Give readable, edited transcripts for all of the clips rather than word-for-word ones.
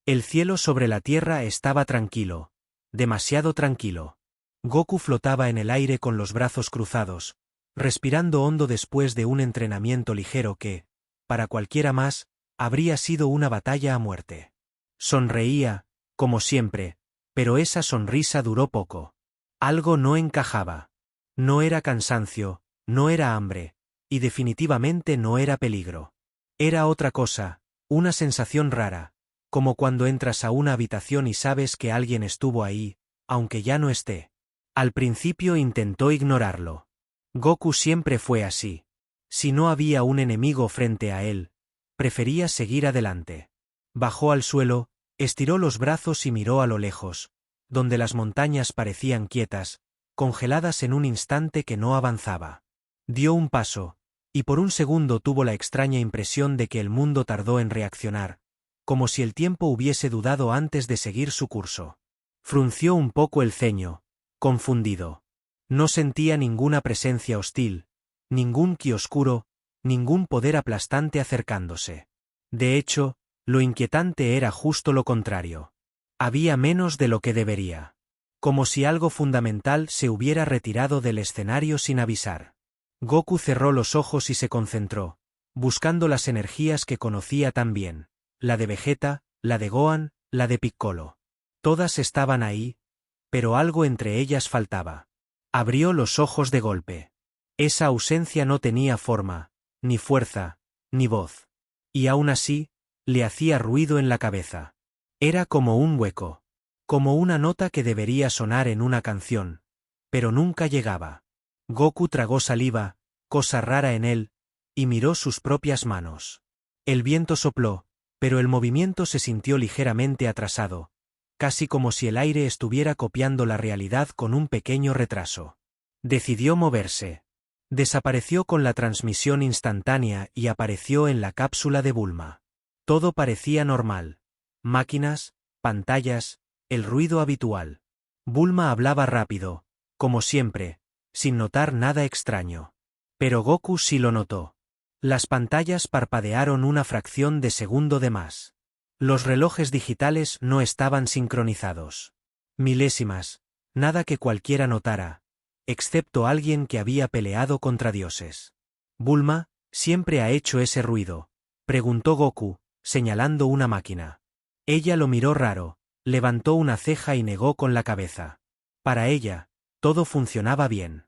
El cielo sobre la tierra estaba tranquilo, demasiado tranquilo. Goku flotaba en el aire con los brazos cruzados, respirando hondo después de un entrenamiento ligero que, para cualquiera más, habría sido una batalla a muerte. Sonreía, como siempre, pero esa sonrisa duró poco. Algo no encajaba. No era cansancio, no era hambre, y definitivamente no era peligro. Era otra cosa, una sensación rara, como cuando entras a una habitación y sabes que alguien estuvo ahí, aunque ya no esté. Al principio intentó ignorarlo. Goku siempre fue así. Si no había un enemigo frente a él, prefería seguir adelante. Bajó al suelo, estiró los brazos y miró a lo lejos, donde las montañas parecían quietas, congeladas en un instante que no avanzaba. Dio un paso, y por un segundo tuvo la extraña impresión de que el mundo tardó en reaccionar, como si el tiempo hubiese dudado antes de seguir su curso. Frunció un poco el ceño, confundido. No sentía ninguna presencia hostil, ningún ki oscuro, ningún poder aplastante acercándose. De hecho, lo inquietante era justo lo contrario. Había menos de lo que debería. Como si algo fundamental se hubiera retirado del escenario sin avisar. Goku cerró los ojos y se concentró, buscando las energías que conocía tan bien, la de Vegeta, la de Gohan, la de Piccolo. Todas estaban ahí, pero algo entre ellas faltaba. Abrió los ojos de golpe. Esa ausencia no tenía forma, ni fuerza, ni voz. Y aún así, le hacía ruido en la cabeza. Era como un hueco, como una nota que debería sonar en una canción, pero nunca llegaba. Goku tragó saliva, cosa rara en él, y miró sus propias manos. El viento sopló, pero el movimiento se sintió ligeramente atrasado, casi como si el aire estuviera copiando la realidad con un pequeño retraso. Decidió moverse. Desapareció con la transmisión instantánea y apareció en la cápsula de Bulma. Todo parecía normal. Máquinas, pantallas, el ruido habitual. Bulma hablaba rápido, como siempre, sin notar nada extraño. Pero Goku sí lo notó. Las pantallas parpadearon una fracción de segundo de más. Los relojes digitales no estaban sincronizados. Milésimas, nada que cualquiera notara, excepto alguien que había peleado contra dioses. «Bulma, siempre ha hecho ese ruido», preguntó Goku, señalando una máquina. Ella lo miró raro, levantó una ceja y negó con la cabeza. Para ella, todo funcionaba bien.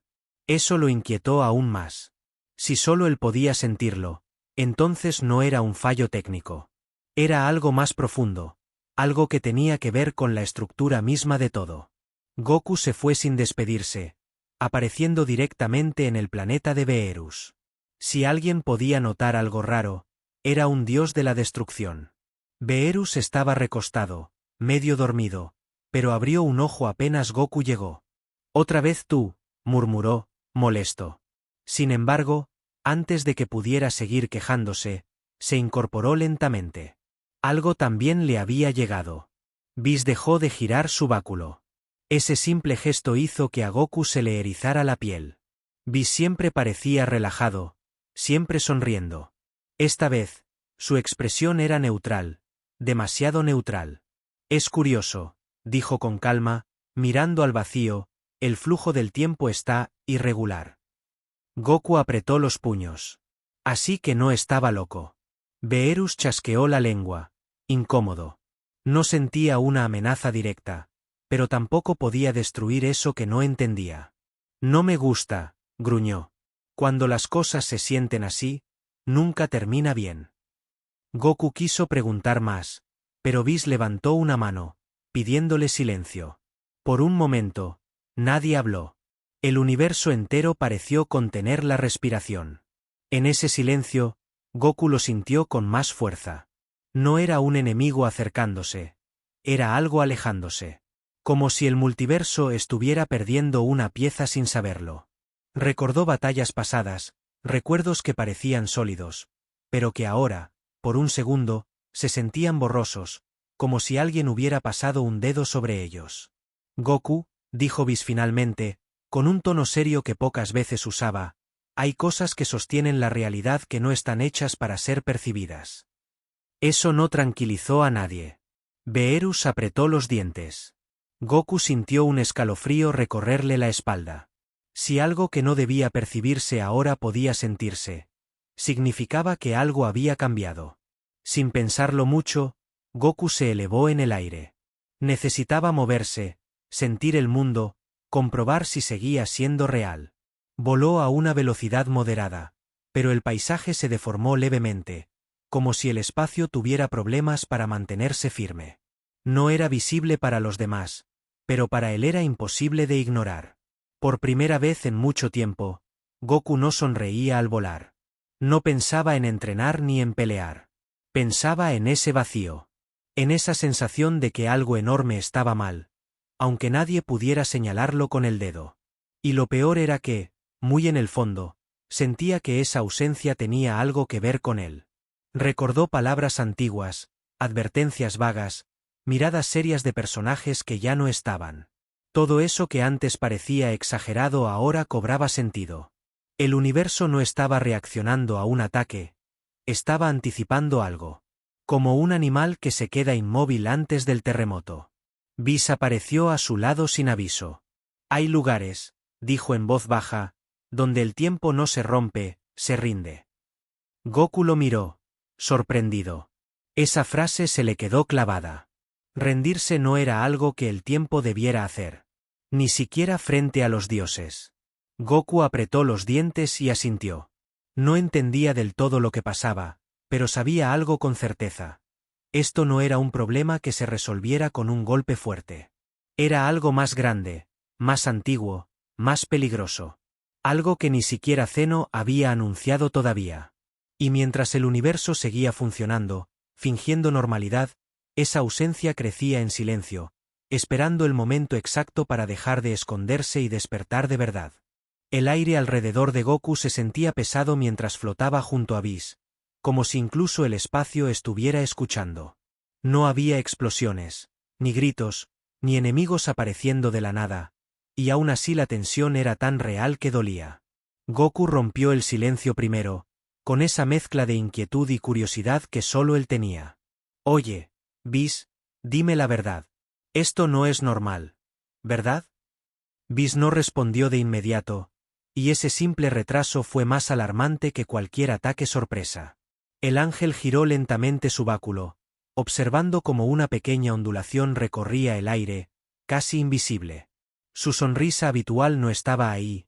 Eso lo inquietó aún más. Si solo él podía sentirlo, entonces no era un fallo técnico. Era algo más profundo, algo que tenía que ver con la estructura misma de todo. Goku se fue sin despedirse, apareciendo directamente en el planeta de Beerus. Si alguien podía notar algo raro, era un dios de la destrucción. Beerus estaba recostado, medio dormido, pero abrió un ojo apenas Goku llegó. «Otra vez tú», murmuró, molesto. Sin embargo, antes de que pudiera seguir quejándose, se incorporó lentamente. Algo también le había llegado. Whis dejó de girar su báculo. Ese simple gesto hizo que a Goku se le erizara la piel. Whis siempre parecía relajado, siempre sonriendo. Esta vez, su expresión era neutral, demasiado neutral. «Es curioso», dijo con calma, mirando al vacío, «el flujo del tiempo está irregular». Goku apretó los puños. Así que no estaba loco. Beerus chasqueó la lengua, incómodo. No sentía una amenaza directa, pero tampoco podía destruir eso que no entendía. «No me gusta», gruñó. «Cuando las cosas se sienten así, nunca termina bien». Goku quiso preguntar más, pero Whis levantó una mano, pidiéndole silencio. Por un momento, nadie habló. El universo entero pareció contener la respiración. En ese silencio, Goku lo sintió con más fuerza. No era un enemigo acercándose, era algo alejándose. Como si el multiverso estuviera perdiendo una pieza sin saberlo. Recordó batallas pasadas, recuerdos que parecían sólidos, pero que ahora, por un segundo, se sentían borrosos, como si alguien hubiera pasado un dedo sobre ellos. «Goku», dijo Whis finalmente, con un tono serio que pocas veces usaba, «hay cosas que sostienen la realidad que no están hechas para ser percibidas». Eso no tranquilizó a nadie. Beerus apretó los dientes. Goku sintió un escalofrío recorrerle la espalda. Si algo que no debía percibirse ahora podía sentirse, significaba que algo había cambiado. Sin pensarlo mucho, Goku se elevó en el aire. Necesitaba moverse, sentir el mundo, comprobar si seguía siendo real. Voló a una velocidad moderada, pero el paisaje se deformó levemente, como si el espacio tuviera problemas para mantenerse firme. No era visible para los demás, pero para él era imposible de ignorar. Por primera vez en mucho tiempo, Goku no sonreía al volar. No pensaba en entrenar ni en pelear. Pensaba en ese vacío. En esa sensación de que algo enorme estaba mal, aunque nadie pudiera señalarlo con el dedo. Y lo peor era que, muy en el fondo, sentía que esa ausencia tenía algo que ver con él. Recordó palabras antiguas, advertencias vagas, miradas serias de personajes que ya no estaban. Todo eso que antes parecía exagerado ahora cobraba sentido. El universo no estaba reaccionando a un ataque, estaba anticipando algo. Como un animal que se queda inmóvil antes del terremoto. Whis apareció a su lado sin aviso. Hay lugares, dijo en voz baja, donde el tiempo no se rompe, se rinde. Goku lo miró, sorprendido. Esa frase se le quedó clavada. Rendirse no era algo que el tiempo debiera hacer. Ni siquiera frente a los dioses. Goku apretó los dientes y asintió. No entendía del todo lo que pasaba, pero sabía algo con certeza. Esto no era un problema que se resolviera con un golpe fuerte. Era algo más grande, más antiguo, más peligroso. Algo que ni siquiera Zeno había anunciado todavía. Y mientras el universo seguía funcionando, fingiendo normalidad, esa ausencia crecía en silencio, esperando el momento exacto para dejar de esconderse y despertar de verdad. El aire alrededor de Goku se sentía pesado mientras flotaba junto a Whis, como si incluso el espacio estuviera escuchando. No había explosiones, ni gritos, ni enemigos apareciendo de la nada, y aún así la tensión era tan real que dolía. Goku rompió el silencio primero, con esa mezcla de inquietud y curiosidad que solo él tenía. Oye, Whis, dime la verdad. Esto no es normal, ¿verdad? Whis no respondió de inmediato, y ese simple retraso fue más alarmante que cualquier ataque sorpresa. El ángel giró lentamente su báculo, observando cómo una pequeña ondulación recorría el aire, casi invisible. Su sonrisa habitual no estaba ahí,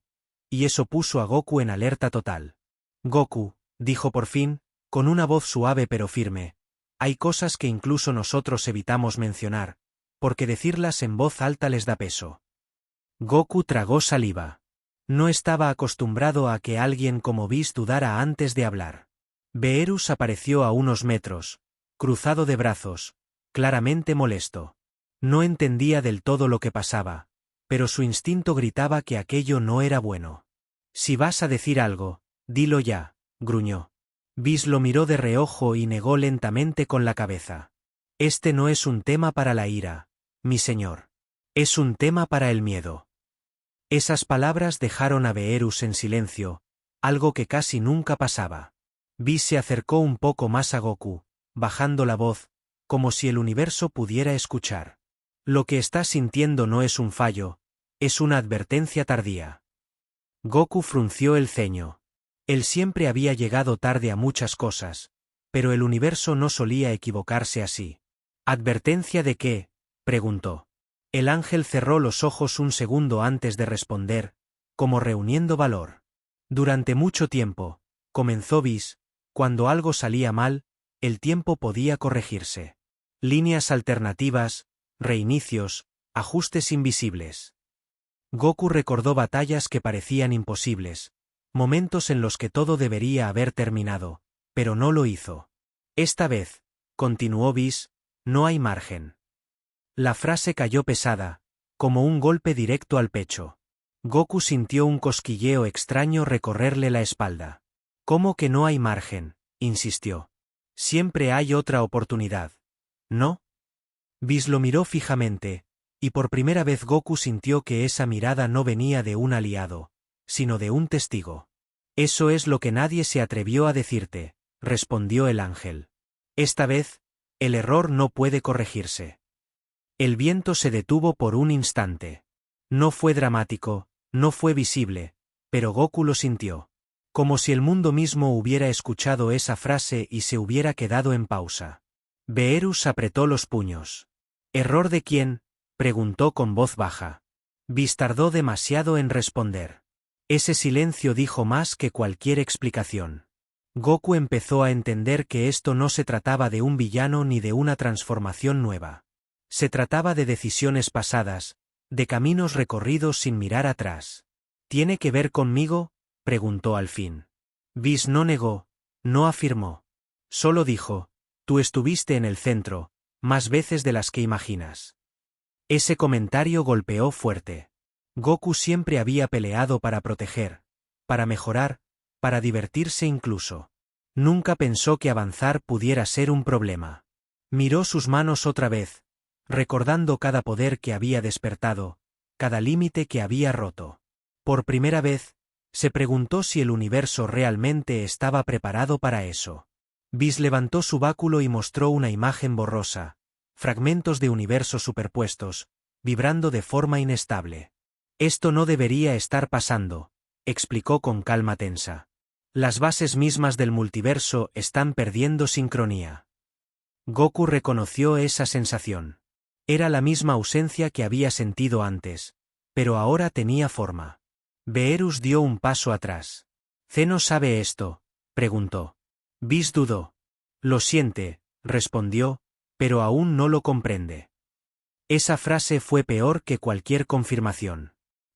y eso puso a Goku en alerta total. Goku, dijo por fin, con una voz suave pero firme, hay cosas que incluso nosotros evitamos mencionar, porque decirlas en voz alta les da peso. Goku tragó saliva. No estaba acostumbrado a que alguien como Whis dudara antes de hablar. Beerus apareció a unos metros, cruzado de brazos, claramente molesto. No entendía del todo lo que pasaba, pero su instinto gritaba que aquello no era bueno. Si vas a decir algo, dilo ya, gruñó. Whis lo miró de reojo y negó lentamente con la cabeza. Este no es un tema para la ira, mi señor. Es un tema para el miedo. Esas palabras dejaron a Beerus en silencio, algo que casi nunca pasaba. Whis se acercó un poco más a Goku, bajando la voz, como si el universo pudiera escuchar. Lo que estás sintiendo no es un fallo, es una advertencia tardía. Goku frunció el ceño. Él siempre había llegado tarde a muchas cosas, pero el universo no solía equivocarse así. ¿Advertencia de qué?, preguntó. El ángel cerró los ojos un segundo antes de responder, como reuniendo valor. Durante mucho tiempo, comenzó Whis, cuando algo salía mal, el tiempo podía corregirse. Líneas alternativas, reinicios, ajustes invisibles. Goku recordó batallas que parecían imposibles, momentos en los que todo debería haber terminado, pero no lo hizo. Esta vez, continuó Whis, no hay margen. La frase cayó pesada, como un golpe directo al pecho. Goku sintió un cosquilleo extraño recorrerle la espalda. ¿Cómo que no hay margen?, insistió. Siempre hay otra oportunidad, ¿no? Whis lo miró fijamente, y por primera vez Goku sintió que esa mirada no venía de un aliado, sino de un testigo. Eso es lo que nadie se atrevió a decirte, respondió el ángel. Esta vez, El error no puede corregirse. El viento se detuvo por un instante. No fue dramático, no fue visible, pero Goku lo sintió. Como si el mundo mismo hubiera escuchado esa frase y se hubiera quedado en pausa. Beerus apretó los puños. ¿Error de quién?, preguntó con voz baja. Whis tardó demasiado en responder. Ese silencio dijo más que cualquier explicación. Goku empezó a entender que esto no se trataba de un villano ni de una transformación nueva. Se trataba de decisiones pasadas, de caminos recorridos sin mirar atrás. ¿Tiene que ver conmigo?, preguntó al fin. Whis no negó, no afirmó. Solo dijo: tú estuviste en el centro, más veces de las que imaginas. Ese comentario golpeó fuerte. Goku siempre había peleado para proteger, para mejorar, para divertirse incluso. Nunca pensó que avanzar pudiera ser un problema. Miró sus manos otra vez, recordando cada poder que había despertado, cada límite que había roto. Por primera vez, se preguntó si el universo realmente estaba preparado para eso. Whis levantó su báculo y mostró una imagen borrosa, fragmentos de universos superpuestos, vibrando de forma inestable. Esto no debería estar pasando, explicó con calma tensa. Las bases mismas del multiverso están perdiendo sincronía. Goku reconoció esa sensación. Era la misma ausencia que había sentido antes, pero ahora tenía forma. Beerus dio un paso atrás. ¿Zeno sabe esto?, preguntó. Whis dudó. Lo siente, respondió, pero aún no lo comprende. Esa frase fue peor que cualquier confirmación.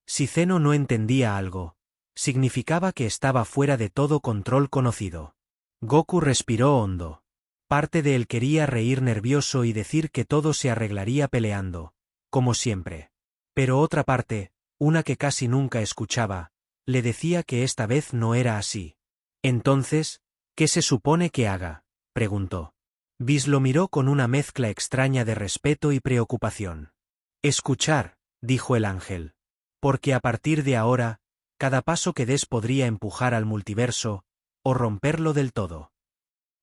Si Zeno no entendía algo, significaba que estaba fuera de todo control conocido. Goku respiró hondo. Parte de él quería reír nervioso y decir que todo se arreglaría peleando, como siempre. Pero otra parte, una que casi nunca escuchaba, le decía que esta vez no era así. Entonces, ¿qué se supone que haga?, preguntó. Whis lo miró con una mezcla extraña de respeto y preocupación. Escuchar, dijo el ángel. Porque a partir de ahora, cada paso que des podría empujar al multiverso, o romperlo del todo.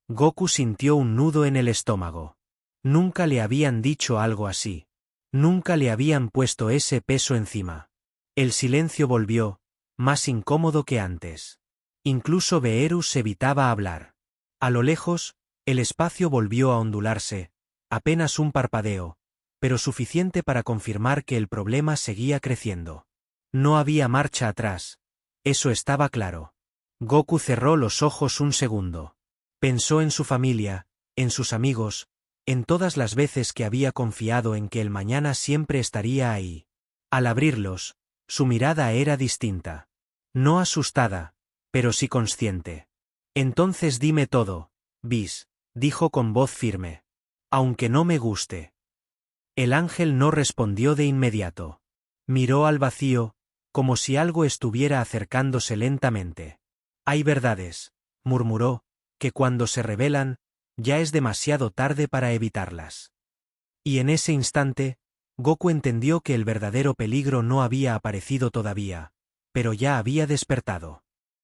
Goku sintió un nudo en el estómago. Nunca le habían dicho algo así. Nunca le habían puesto ese peso encima. El silencio volvió, más incómodo que antes. Incluso Beerus evitaba hablar. A lo lejos, el espacio volvió a ondularse, apenas un parpadeo, pero suficiente para confirmar que el problema seguía creciendo. No había marcha atrás, eso estaba claro. Goku cerró los ojos un segundo. Pensó en su familia, en sus amigos, en todas las veces que había confiado en que el mañana siempre estaría ahí. Al abrirlos, su mirada era distinta. No asustada, pero sí consciente. Entonces dime todo, Whis, dijo con voz firme. Aunque no me guste. El ángel no respondió de inmediato. Miró al vacío, como si algo estuviera acercándose lentamente. Hay verdades, murmuró, que cuando se revelan, ya es demasiado tarde para evitarlas. Y en ese instante, Goku entendió que el verdadero peligro no había aparecido todavía, pero ya había despertado.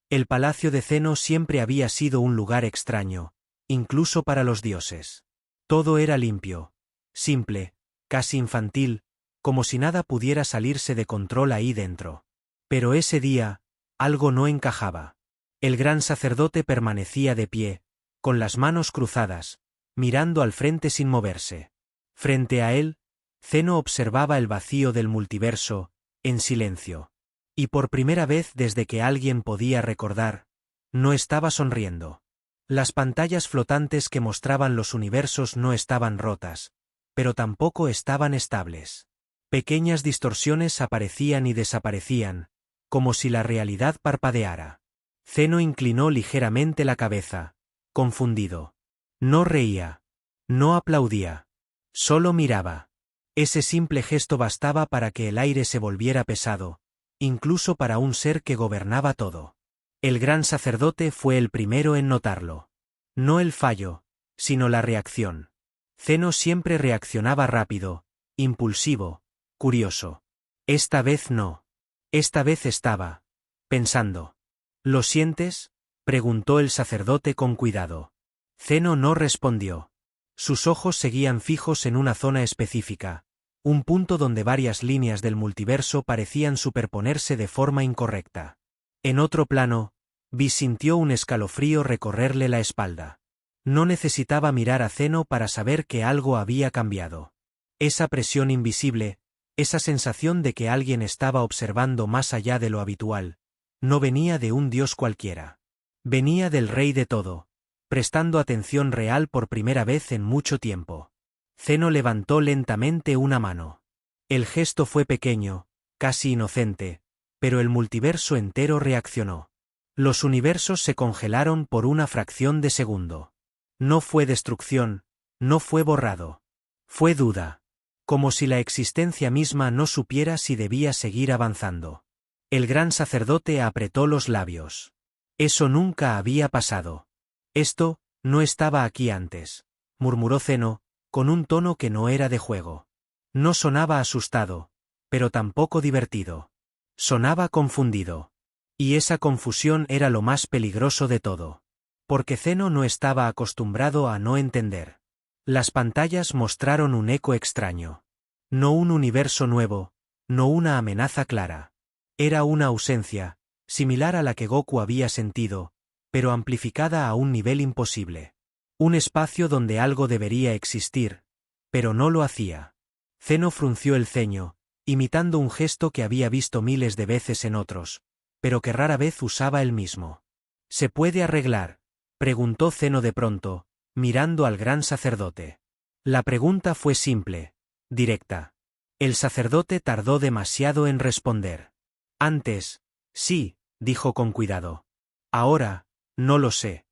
El palacio de Zeno siempre había sido un lugar extraño, incluso para los dioses. Todo era limpio, simple, casi infantil, como si nada pudiera salirse de control ahí dentro. Pero ese día, algo no encajaba. El gran sacerdote permanecía de pie, con las manos cruzadas, mirando al frente sin moverse. Frente a él, Zeno observaba el vacío del multiverso, en silencio. Y por primera vez desde que alguien podía recordar, no estaba sonriendo. Las pantallas flotantes que mostraban los universos no estaban rotas, pero tampoco estaban estables. Pequeñas distorsiones aparecían y desaparecían, como si la realidad parpadeara. Zeno inclinó ligeramente la cabeza, confundido. No reía. No aplaudía. Solo miraba. Ese simple gesto bastaba para que el aire se volviera pesado, incluso para un ser que gobernaba todo. El gran sacerdote fue el primero en notarlo. No el fallo, sino la reacción. Zeno siempre reaccionaba rápido, impulsivo, curioso. Esta vez no. Esta vez estaba pensando. ¿Lo sientes?, preguntó el sacerdote con cuidado. Zeno no respondió. Sus ojos seguían fijos en una zona específica, un punto donde varias líneas del multiverso parecían superponerse de forma incorrecta. En otro plano, Whis sintió un escalofrío recorrerle la espalda. No necesitaba mirar a Zeno para saber que algo había cambiado. Esa presión invisible, esa sensación de que alguien estaba observando más allá de lo habitual, no venía de un dios cualquiera. Venía del Rey de todo, prestando atención real por primera vez en mucho tiempo. Zeno levantó lentamente una mano. El gesto fue pequeño, casi inocente, pero el multiverso entero reaccionó. Los universos se congelaron por una fracción de segundo. No fue destrucción, no fue borrado. Fue duda. Como si la existencia misma no supiera si debía seguir avanzando. El gran sacerdote apretó los labios. Eso nunca había pasado. Esto, no estaba aquí antes, murmuró Zeno, con un tono que no era de juego. No sonaba asustado, pero tampoco divertido. Sonaba confundido. Y esa confusión era lo más peligroso de todo. Porque Zeno no estaba acostumbrado a no entender. Las pantallas mostraron un eco extraño. No un universo nuevo, no una amenaza clara. Era una ausencia, similar a la que Goku había sentido, pero amplificada a un nivel imposible. Un espacio donde algo debería existir, pero no lo hacía. Zeno frunció el ceño, imitando un gesto que había visto miles de veces en otros, pero que rara vez usaba él mismo. ¿Se puede arreglar?, preguntó Zeno de pronto, mirando al gran sacerdote. La pregunta fue simple, directa. El sacerdote tardó demasiado en responder. Antes, sí, dijo con cuidado. Ahora, no lo sé.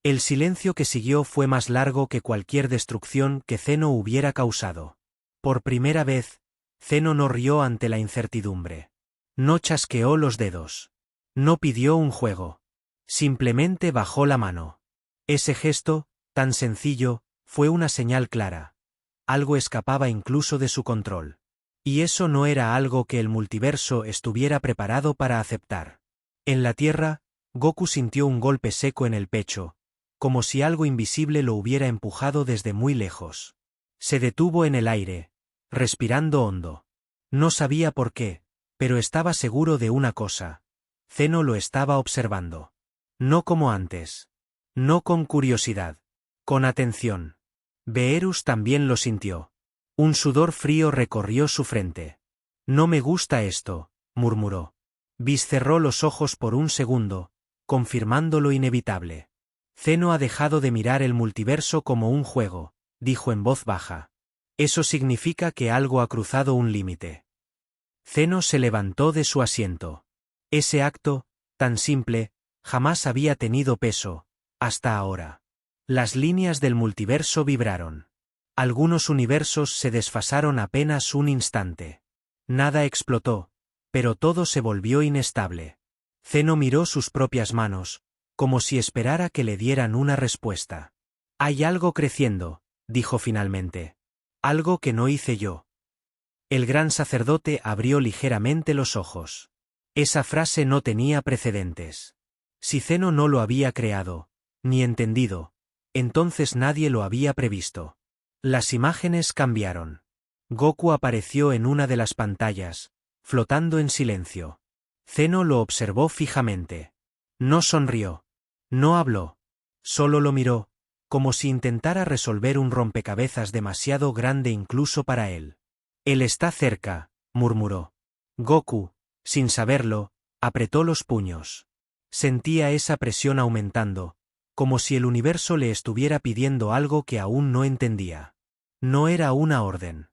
El silencio que siguió fue más largo que cualquier destrucción que Zeno hubiera causado. Por primera vez, Zeno no rió ante la incertidumbre. No chasqueó los dedos. No pidió un juego. Simplemente bajó la mano. Ese gesto, tan sencillo, fue una señal clara. Algo escapaba incluso de su control. Y eso no era algo que el multiverso estuviera preparado para aceptar. En la Tierra, Goku sintió un golpe seco en el pecho, como si algo invisible lo hubiera empujado desde muy lejos. Se detuvo en el aire, respirando hondo. No sabía por qué, pero estaba seguro de una cosa. Zeno lo estaba observando. No como antes. No con curiosidad. Con atención. Beerus también lo sintió. Un sudor frío recorrió su frente. No me gusta esto, murmuró. Whis cerró los ojos por un segundo, confirmando lo inevitable. Zeno ha dejado de mirar el multiverso como un juego, dijo en voz baja. Eso significa que algo ha cruzado un límite. Zeno se levantó de su asiento. Ese acto, tan simple, jamás había tenido peso, hasta ahora. Las líneas del multiverso vibraron. Algunos universos se desfasaron apenas un instante. Nada explotó, pero todo se volvió inestable. Zeno miró sus propias manos, como si esperara que le dieran una respuesta. Hay algo creciendo, dijo finalmente. Algo que no hice yo. El gran sacerdote abrió ligeramente los ojos. Esa frase no tenía precedentes. Si Zeno no lo había creado, ni entendido, entonces nadie lo había previsto. Las imágenes cambiaron. Goku apareció en una de las pantallas, flotando en silencio. Zeno lo observó fijamente. No sonrió. No habló. Solo lo miró, como si intentara resolver un rompecabezas demasiado grande incluso para él. Él está cerca, murmuró. Goku, sin saberlo, apretó los puños. Sentía esa presión aumentando, como si el universo le estuviera pidiendo algo que aún no entendía. No era una orden.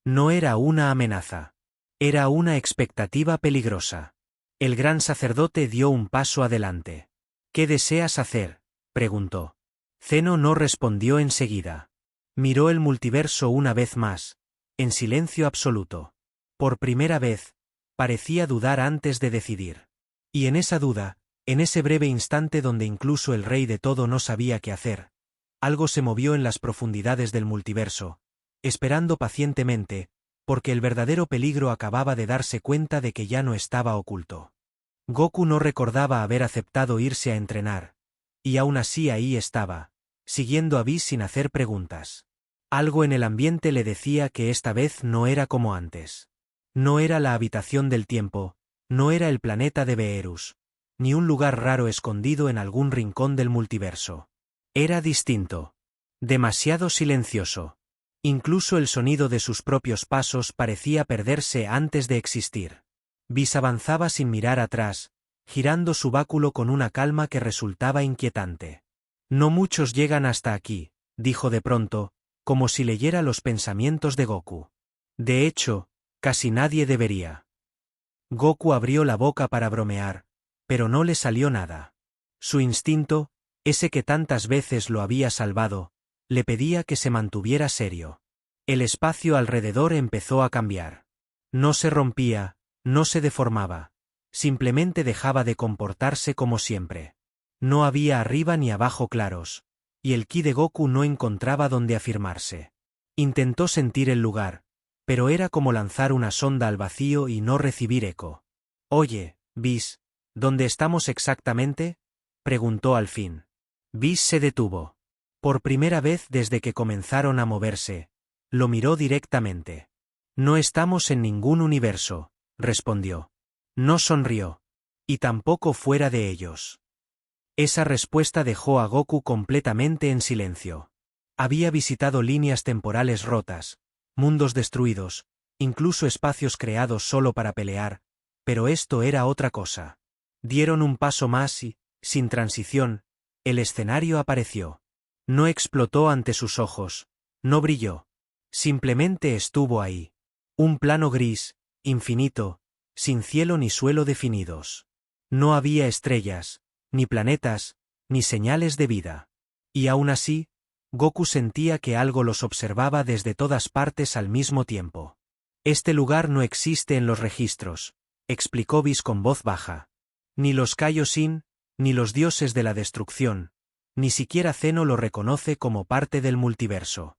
No era una amenaza. Era una expectativa peligrosa. El gran sacerdote dio un paso adelante. ¿Qué deseas hacer?, preguntó. Zeno no respondió enseguida. Miró el multiverso una vez más, en silencio absoluto. Por primera vez, parecía dudar antes de decidir. Y en esa duda, en ese breve instante donde incluso el Rey de todo no sabía qué hacer, algo se movió en las profundidades del multiverso, esperando pacientemente, porque el verdadero peligro acababa de darse cuenta de que ya no estaba oculto. Goku no recordaba haber aceptado irse a entrenar, y aún así ahí estaba, siguiendo a Whis sin hacer preguntas. Algo en el ambiente le decía que esta vez no era como antes. No era la habitación del tiempo, no era el planeta de Beerus, ni un lugar raro escondido en algún rincón del multiverso. Era distinto. Demasiado silencioso. Incluso el sonido de sus propios pasos parecía perderse antes de existir. Whis avanzaba sin mirar atrás, girando su báculo con una calma que resultaba inquietante. No muchos llegan hasta aquí, dijo de pronto, como si leyera los pensamientos de Goku. De hecho, casi nadie debería. Goku abrió la boca para bromear, pero no le salió nada. Su instinto, ese que tantas veces lo había salvado, le pedía que se mantuviera serio. El espacio alrededor empezó a cambiar. No se rompía, no se deformaba, simplemente dejaba de comportarse como siempre. No había arriba ni abajo claros, y el ki de Goku no encontraba dónde afirmarse. Intentó sentir el lugar, pero era como lanzar una sonda al vacío y no recibir eco. «Oye, Whis, ¿dónde estamos exactamente?», preguntó al fin. Whis se detuvo. Por primera vez desde que comenzaron a moverse, lo miró directamente. «No estamos en ningún universo», respondió. No sonrió. «Y tampoco fuera de ellos». Esa respuesta dejó a Goku completamente en silencio. Había visitado líneas temporales rotas, mundos destruidos, incluso espacios creados solo para pelear, pero esto era otra cosa. Dieron un paso más y, sin transición, el escenario apareció. No explotó ante sus ojos, no brilló. Simplemente estuvo ahí. Un plano gris, infinito, sin cielo ni suelo definidos. No había estrellas, ni planetas, ni señales de vida. Y aún así, Goku sentía que algo los observaba desde todas partes al mismo tiempo. «Este lugar no existe en los registros», explicó Whis con voz baja. «Ni los Kaioshin, ni los dioses de la destrucción, ni siquiera Zeno lo reconoce como parte del multiverso».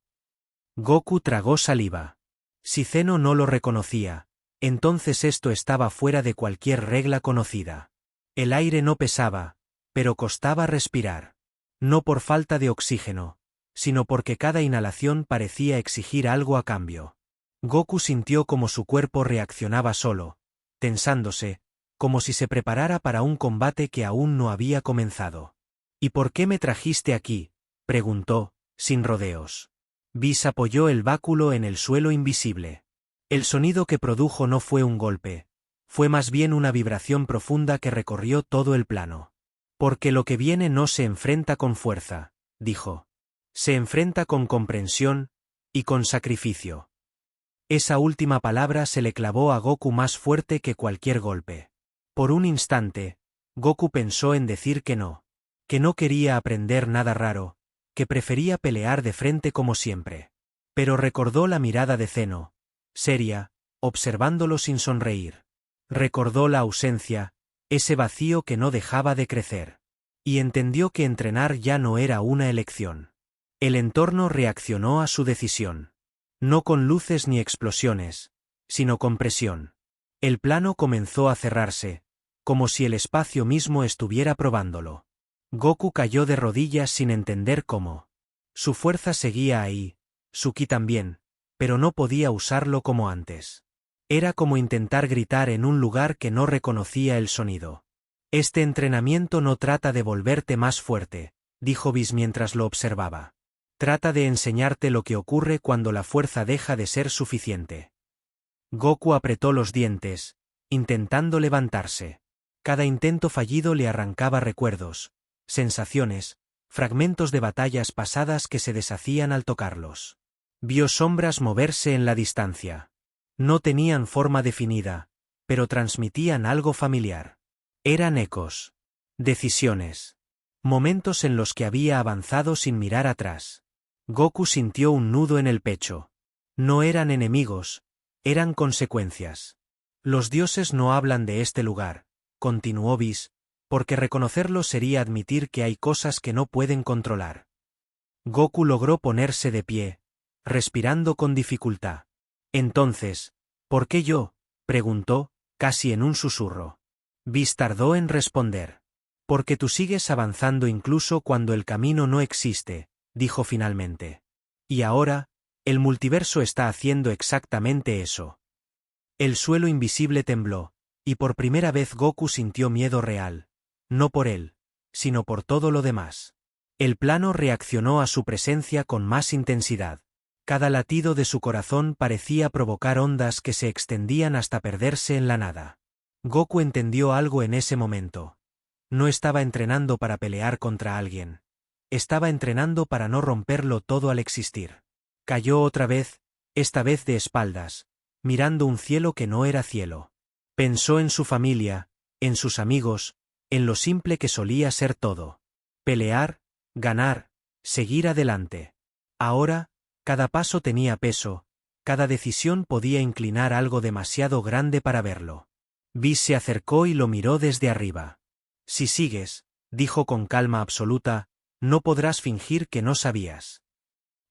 Goku tragó saliva. Si Zeno no lo reconocía, entonces esto estaba fuera de cualquier regla conocida. El aire no pesaba, pero costaba respirar. No por falta de oxígeno, sino porque cada inhalación parecía exigir algo a cambio. Goku sintió como su cuerpo reaccionaba solo, tensándose, como si se preparara para un combate que aún no había comenzado. «¿Y por qué me trajiste aquí?», preguntó, sin rodeos. Whis apoyó el báculo en el suelo invisible. El sonido que produjo no fue un golpe, fue más bien una vibración profunda que recorrió todo el plano. «Porque lo que viene no se enfrenta con fuerza», dijo. «Se enfrenta con comprensión y con sacrificio». Esa última palabra se le clavó a Goku más fuerte que cualquier golpe. Por un instante, Goku pensó en decir que no quería aprender nada raro, que prefería pelear de frente como siempre. Pero recordó la mirada de Zeno, seria, observándolo sin sonreír. Recordó la ausencia, ese vacío que no dejaba de crecer. Y entendió que entrenar ya no era una elección. El entorno reaccionó a su decisión. No con luces ni explosiones, sino con presión. El plano comenzó a cerrarse, como si el espacio mismo estuviera probándolo. Goku cayó de rodillas sin entender cómo. Su fuerza seguía ahí, su ki también, pero no podía usarlo como antes. Era como intentar gritar en un lugar que no reconocía el sonido. «Este entrenamiento no trata de volverte más fuerte», dijo Whis mientras lo observaba. «Trata de enseñarte lo que ocurre cuando la fuerza deja de ser suficiente». Goku apretó los dientes, intentando levantarse. Cada intento fallido le arrancaba recuerdos, sensaciones, fragmentos de batallas pasadas que se deshacían al tocarlos. Vio sombras moverse en la distancia. No tenían forma definida, pero transmitían algo familiar. Eran ecos. Decisiones. Momentos en los que había avanzado sin mirar atrás. Goku sintió un nudo en el pecho. No eran enemigos, eran consecuencias. «Los dioses no hablan de este lugar», continuó Whis, «porque reconocerlo sería admitir que hay cosas que no pueden controlar». Goku logró ponerse de pie, respirando con dificultad. «Entonces, ¿por qué yo?», preguntó, casi en un susurro. Whis tardó en responder. «Porque tú sigues avanzando incluso cuando el camino no existe», dijo finalmente. Y ahora, el multiverso está haciendo exactamente eso. El suelo invisible tembló, y por primera vez Goku sintió miedo real, no por él, sino por todo lo demás. El plano reaccionó a su presencia con más intensidad. Cada latido de su corazón parecía provocar ondas que se extendían hasta perderse en la nada. Goku entendió algo en ese momento. No estaba entrenando para pelear contra alguien. Estaba entrenando para no romperlo todo al existir. Cayó otra vez, esta vez de espaldas, mirando un cielo que no era cielo. Pensó en su familia, en sus amigos, en lo simple que solía ser todo. Pelear, ganar, seguir adelante. Ahora, cada paso tenía peso, cada decisión podía inclinar algo demasiado grande para verlo. Whis se acercó y lo miró desde arriba. Si sigues, dijo con calma absoluta, no podrás fingir que no sabías.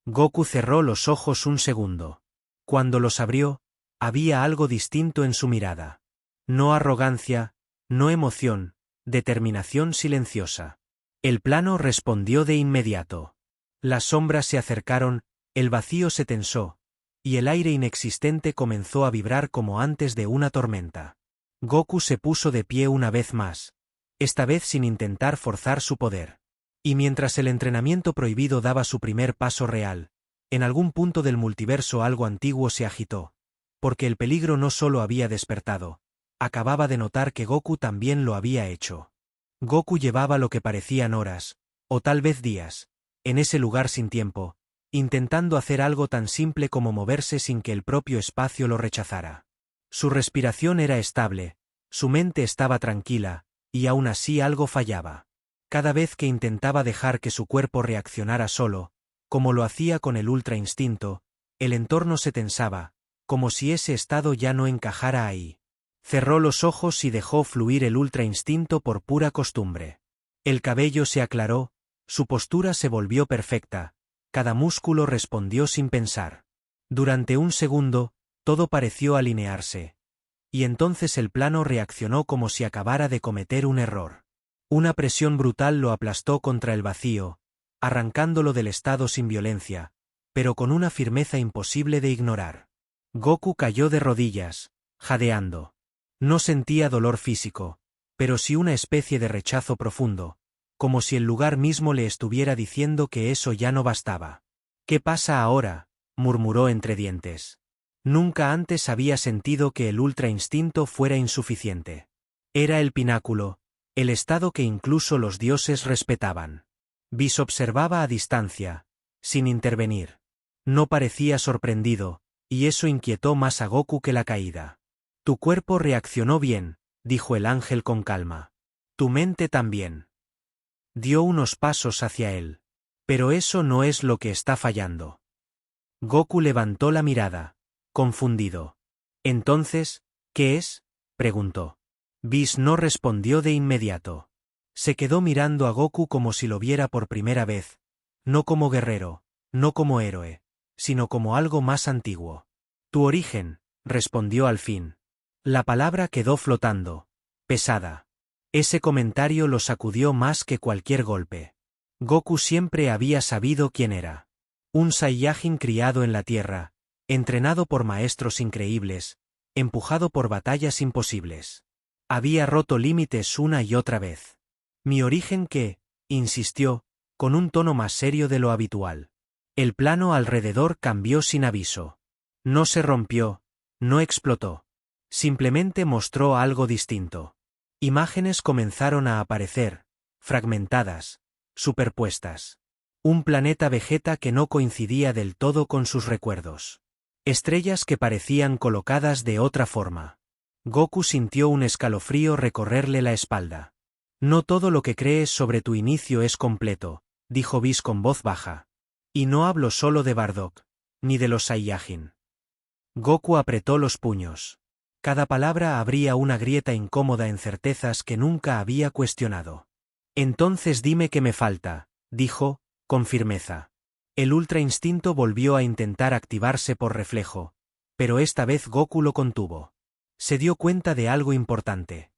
Goku cerró los ojos un segundo. Cuando los abrió, había algo distinto en su mirada. No arrogancia, no emoción, determinación silenciosa. El plano respondió de inmediato. Las sombras se acercaron, el vacío se tensó, y el aire inexistente comenzó a vibrar como antes de una tormenta. Goku se puso de pie una vez más, esta vez sin intentar forzar su poder. Y mientras el entrenamiento prohibido daba su primer paso real, en algún punto del multiverso algo antiguo se agitó, porque el peligro no solo había despertado, acababa de notar que Goku también lo había hecho. Goku llevaba lo que parecían horas, o tal vez días, en ese lugar sin tiempo, intentando hacer algo tan simple como moverse sin que el propio espacio lo rechazara. Su respiración era estable, su mente estaba tranquila, y aún así algo fallaba. Cada vez que intentaba dejar que su cuerpo reaccionara solo, como lo hacía con el ultra instinto, el entorno se tensaba, como si ese estado ya no encajara ahí. Cerró los ojos y dejó fluir el ultra instinto por pura costumbre. El cabello se aclaró, su postura se volvió perfecta, cada músculo respondió sin pensar. Durante un segundo, todo pareció alinearse. Y entonces el plano reaccionó como si acabara de cometer un error. Una presión brutal lo aplastó contra el vacío, arrancándolo del estado sin violencia, pero con una firmeza imposible de ignorar. Goku cayó de rodillas, jadeando. No sentía dolor físico, pero sí una especie de rechazo profundo, como si el lugar mismo le estuviera diciendo que eso ya no bastaba. «¿Qué pasa ahora?», murmuró entre dientes. Nunca antes había sentido que el ultra instinto fuera insuficiente. Era el pináculo, el estado que incluso los dioses respetaban. Whis observaba a distancia, sin intervenir. No parecía sorprendido, y eso inquietó más a Goku que la caída. «Tu cuerpo reaccionó bien», dijo el ángel con calma. «Tu mente también». Dio unos pasos hacia él. «Pero eso no es lo que está fallando». Goku levantó la mirada, confundido. «Entonces, ¿qué es?», preguntó. Whis no respondió de inmediato. Se quedó mirando a Goku como si lo viera por primera vez, no como guerrero, no como héroe, sino como algo más antiguo. «Tu origen», respondió al fin. La palabra quedó flotando, pesada. Ese comentario lo sacudió más que cualquier golpe. Goku siempre había sabido quién era. Un Saiyajin criado en la tierra, entrenado por maestros increíbles, empujado por batallas imposibles. Había roto límites una y otra vez. «Mi origen qué», insistió, con un tono más serio de lo habitual. El plano alrededor cambió sin aviso. No se rompió, no explotó. Simplemente mostró algo distinto. Imágenes comenzaron a aparecer, fragmentadas, superpuestas. Un planeta Vegeta que no coincidía del todo con sus recuerdos. Estrellas que parecían colocadas de otra forma. Goku sintió un escalofrío recorrerle la espalda. «No todo lo que crees sobre tu inicio es completo», dijo Whis con voz baja. «Y no hablo solo de Bardock, ni de los Saiyajin». Goku apretó los puños. Cada palabra abría una grieta incómoda en certezas que nunca había cuestionado. «Entonces dime qué me falta», dijo, con firmeza. El ultra instinto volvió a intentar activarse por reflejo, pero esta vez Goku lo contuvo. Se dio cuenta de algo importante.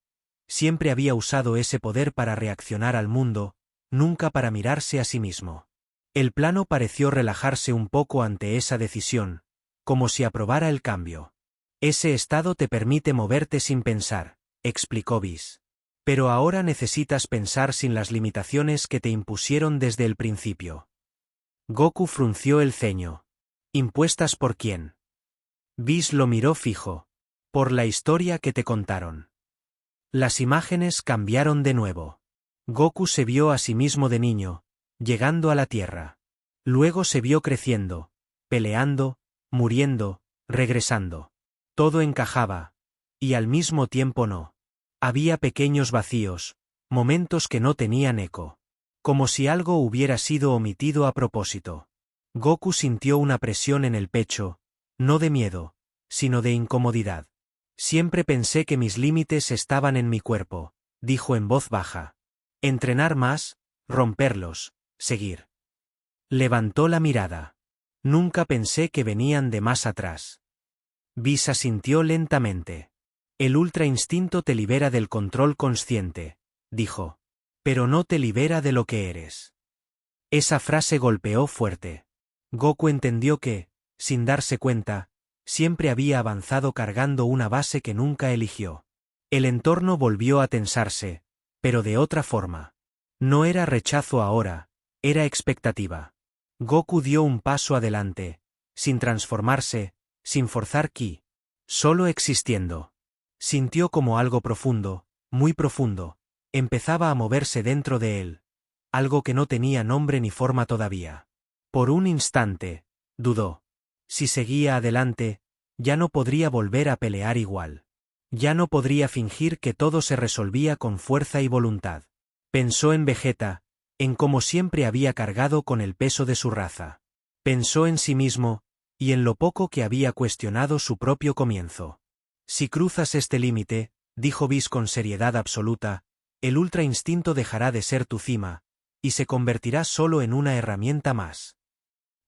Siempre había usado ese poder para reaccionar al mundo, nunca para mirarse a sí mismo. El plano pareció relajarse un poco ante esa decisión, como si aprobara el cambio. Ese estado te permite moverte sin pensar, explicó Whis. Pero ahora necesitas pensar sin las limitaciones que te impusieron desde el principio. Goku frunció el ceño. ¿Impuestas por quién? Whis lo miró fijo. Por la historia que te contaron. Las imágenes cambiaron de nuevo. Goku se vio a sí mismo de niño, llegando a la Tierra. Luego se vio creciendo, peleando, muriendo, regresando. Todo encajaba, y al mismo tiempo no. Había pequeños vacíos, momentos que no tenían eco. Como si algo hubiera sido omitido a propósito. Goku sintió una presión en el pecho, no de miedo, sino de incomodidad. Siempre pensé que mis límites estaban en mi cuerpo, dijo en voz baja. Entrenar más, romperlos, seguir. Levantó la mirada. Nunca pensé que venían de más atrás. Whis asintió lentamente. El ultra instinto te libera del control consciente, dijo. Pero no te libera de lo que eres. Esa frase golpeó fuerte. Goku entendió que, sin darse cuenta, siempre había avanzado cargando una base que nunca eligió. El entorno volvió a tensarse, pero de otra forma. No era rechazo ahora, era expectativa. Goku dio un paso adelante, sin transformarse, sin forzar ki. Solo existiendo. Sintió como algo profundo, muy profundo, empezaba a moverse dentro de él. Algo que no tenía nombre ni forma todavía. Por un instante, dudó. Si seguía adelante, ya no podría volver a pelear igual. Ya no podría fingir que todo se resolvía con fuerza y voluntad. Pensó en Vegeta, en cómo siempre había cargado con el peso de su raza. Pensó en sí mismo, y en lo poco que había cuestionado su propio comienzo. Si cruzas este límite, dijo Whis con seriedad absoluta, el ultra instinto dejará de ser tu cima, y se convertirá solo en una herramienta más.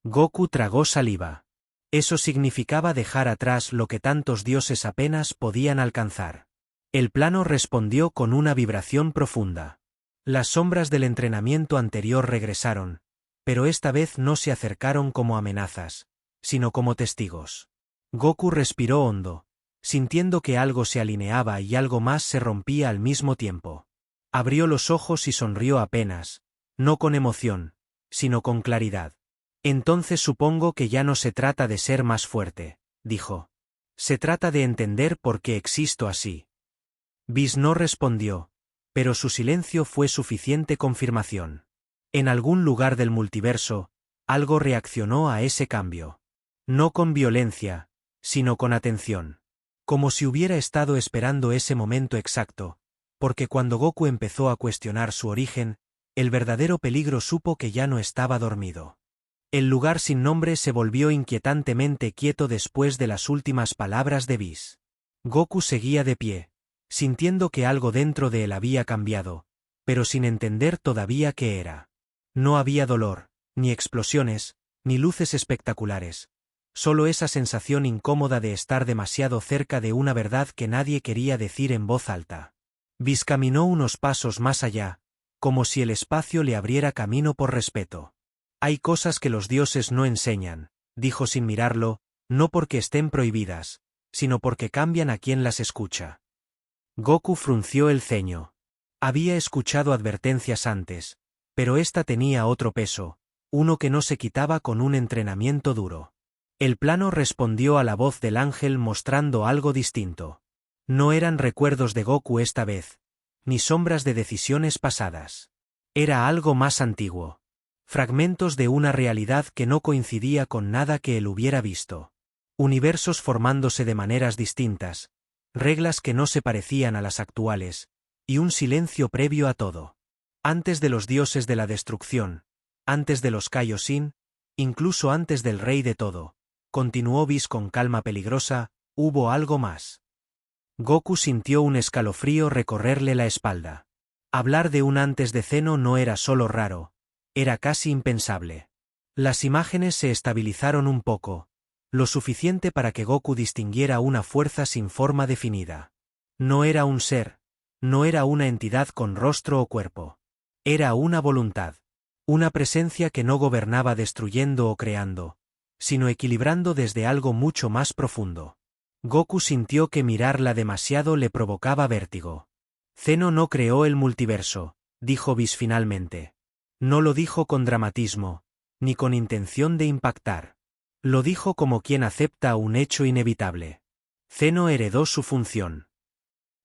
Goku tragó saliva. Eso significaba dejar atrás lo que tantos dioses apenas podían alcanzar. El plano respondió con una vibración profunda. Las sombras del entrenamiento anterior regresaron, pero esta vez no se acercaron como amenazas, sino como testigos. Goku respiró hondo, sintiendo que algo se alineaba y algo más se rompía al mismo tiempo. Abrió los ojos y sonrió apenas, no con emoción, sino con claridad. Entonces supongo que ya no se trata de ser más fuerte, dijo. Se trata de entender por qué existo así. Whis no respondió, pero su silencio fue suficiente confirmación. En algún lugar del multiverso, algo reaccionó a ese cambio. No con violencia, sino con atención. Como si hubiera estado esperando ese momento exacto, porque cuando Goku empezó a cuestionar su origen, el verdadero peligro supo que ya no estaba dormido. El lugar sin nombre se volvió inquietantemente quieto después de las últimas palabras de Whis. Goku seguía de pie, sintiendo que algo dentro de él había cambiado, pero sin entender todavía qué era. No había dolor, ni explosiones, ni luces espectaculares. Solo esa sensación incómoda de estar demasiado cerca de una verdad que nadie quería decir en voz alta. Whis caminó unos pasos más allá, como si el espacio le abriera camino por respeto. Hay cosas que los dioses no enseñan, dijo sin mirarlo, no porque estén prohibidas, sino porque cambian a quien las escucha. Goku frunció el ceño. Había escuchado advertencias antes, pero esta tenía otro peso, uno que no se quitaba con un entrenamiento duro. El plano respondió a la voz del ángel mostrando algo distinto. No eran recuerdos de Goku esta vez, ni sombras de decisiones pasadas. Era algo más antiguo. Fragmentos de una realidad que no coincidía con nada que él hubiera visto. Universos formándose de maneras distintas, reglas que no se parecían a las actuales, y un silencio previo a todo. Antes de los dioses de la destrucción, antes de los Kaioshin, incluso antes del rey de todo, continuó Whis con calma peligrosa, hubo algo más. Goku sintió un escalofrío recorrerle la espalda. Hablar de un antes de Zeno no era solo raro, era casi impensable. Las imágenes se estabilizaron un poco, lo suficiente para que Goku distinguiera una fuerza sin forma definida. No era un ser, no era una entidad con rostro o cuerpo. Era una voluntad. Una presencia que no gobernaba destruyendo o creando, sino equilibrando desde algo mucho más profundo. Goku sintió que mirarla demasiado le provocaba vértigo. Zeno no creó el multiverso, dijo Whis finalmente. No lo dijo con dramatismo, ni con intención de impactar. Lo dijo como quien acepta un hecho inevitable. Zeno heredó su función.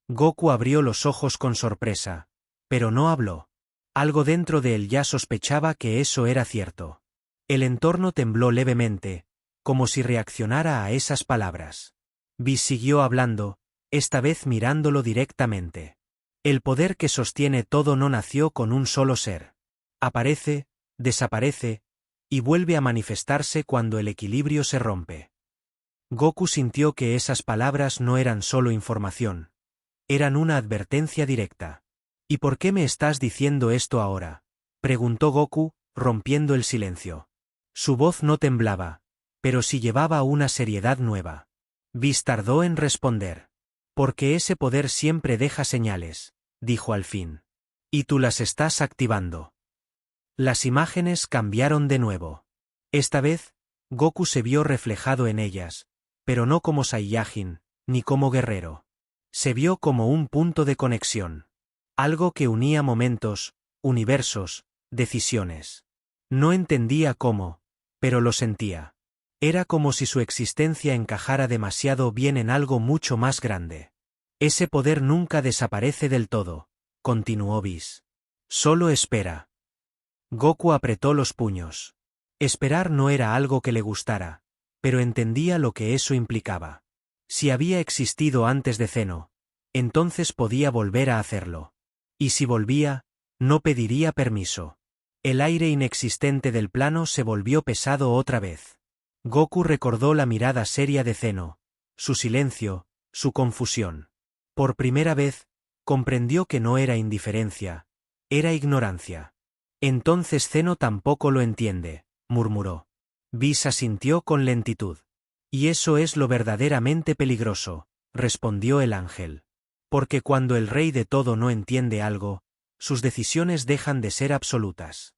Goku abrió los ojos con sorpresa, pero no habló. Algo dentro de él ya sospechaba que eso era cierto. El entorno tembló levemente, como si reaccionara a esas palabras. Whis siguió hablando, esta vez mirándolo directamente. El poder que sostiene todo no nació con un solo ser. Aparece, desaparece, y vuelve a manifestarse cuando el equilibrio se rompe. Goku sintió que esas palabras no eran solo información. Eran una advertencia directa. ¿Y por qué me estás diciendo esto ahora?, preguntó Goku, rompiendo el silencio. Su voz no temblaba, pero sí llevaba una seriedad nueva. Whis tardó en responder. Porque ese poder siempre deja señales, dijo al fin. Y tú las estás activando. Las imágenes cambiaron de nuevo. Esta vez, Goku se vio reflejado en ellas, pero no como Saiyajin, ni como guerrero. Se vio como un punto de conexión. Algo que unía momentos, universos, decisiones. No entendía cómo, pero lo sentía. Era como si su existencia encajara demasiado bien en algo mucho más grande. Ese poder nunca desaparece del todo, continuó Whis. Solo espera. Goku apretó los puños. Esperar no era algo que le gustara, pero entendía lo que eso implicaba. Si había existido antes de Zeno, entonces podía volver a hacerlo. Y si volvía, no pediría permiso. El aire inexistente del plano se volvió pesado otra vez. Goku recordó la mirada seria de Zeno, su silencio, su confusión. Por primera vez, comprendió que no era indiferencia, era ignorancia. Entonces Zeno tampoco lo entiende, murmuró. Whis asintió con lentitud. Y eso es lo verdaderamente peligroso, respondió el ángel. Porque cuando el rey de todo no entiende algo, sus decisiones dejan de ser absolutas.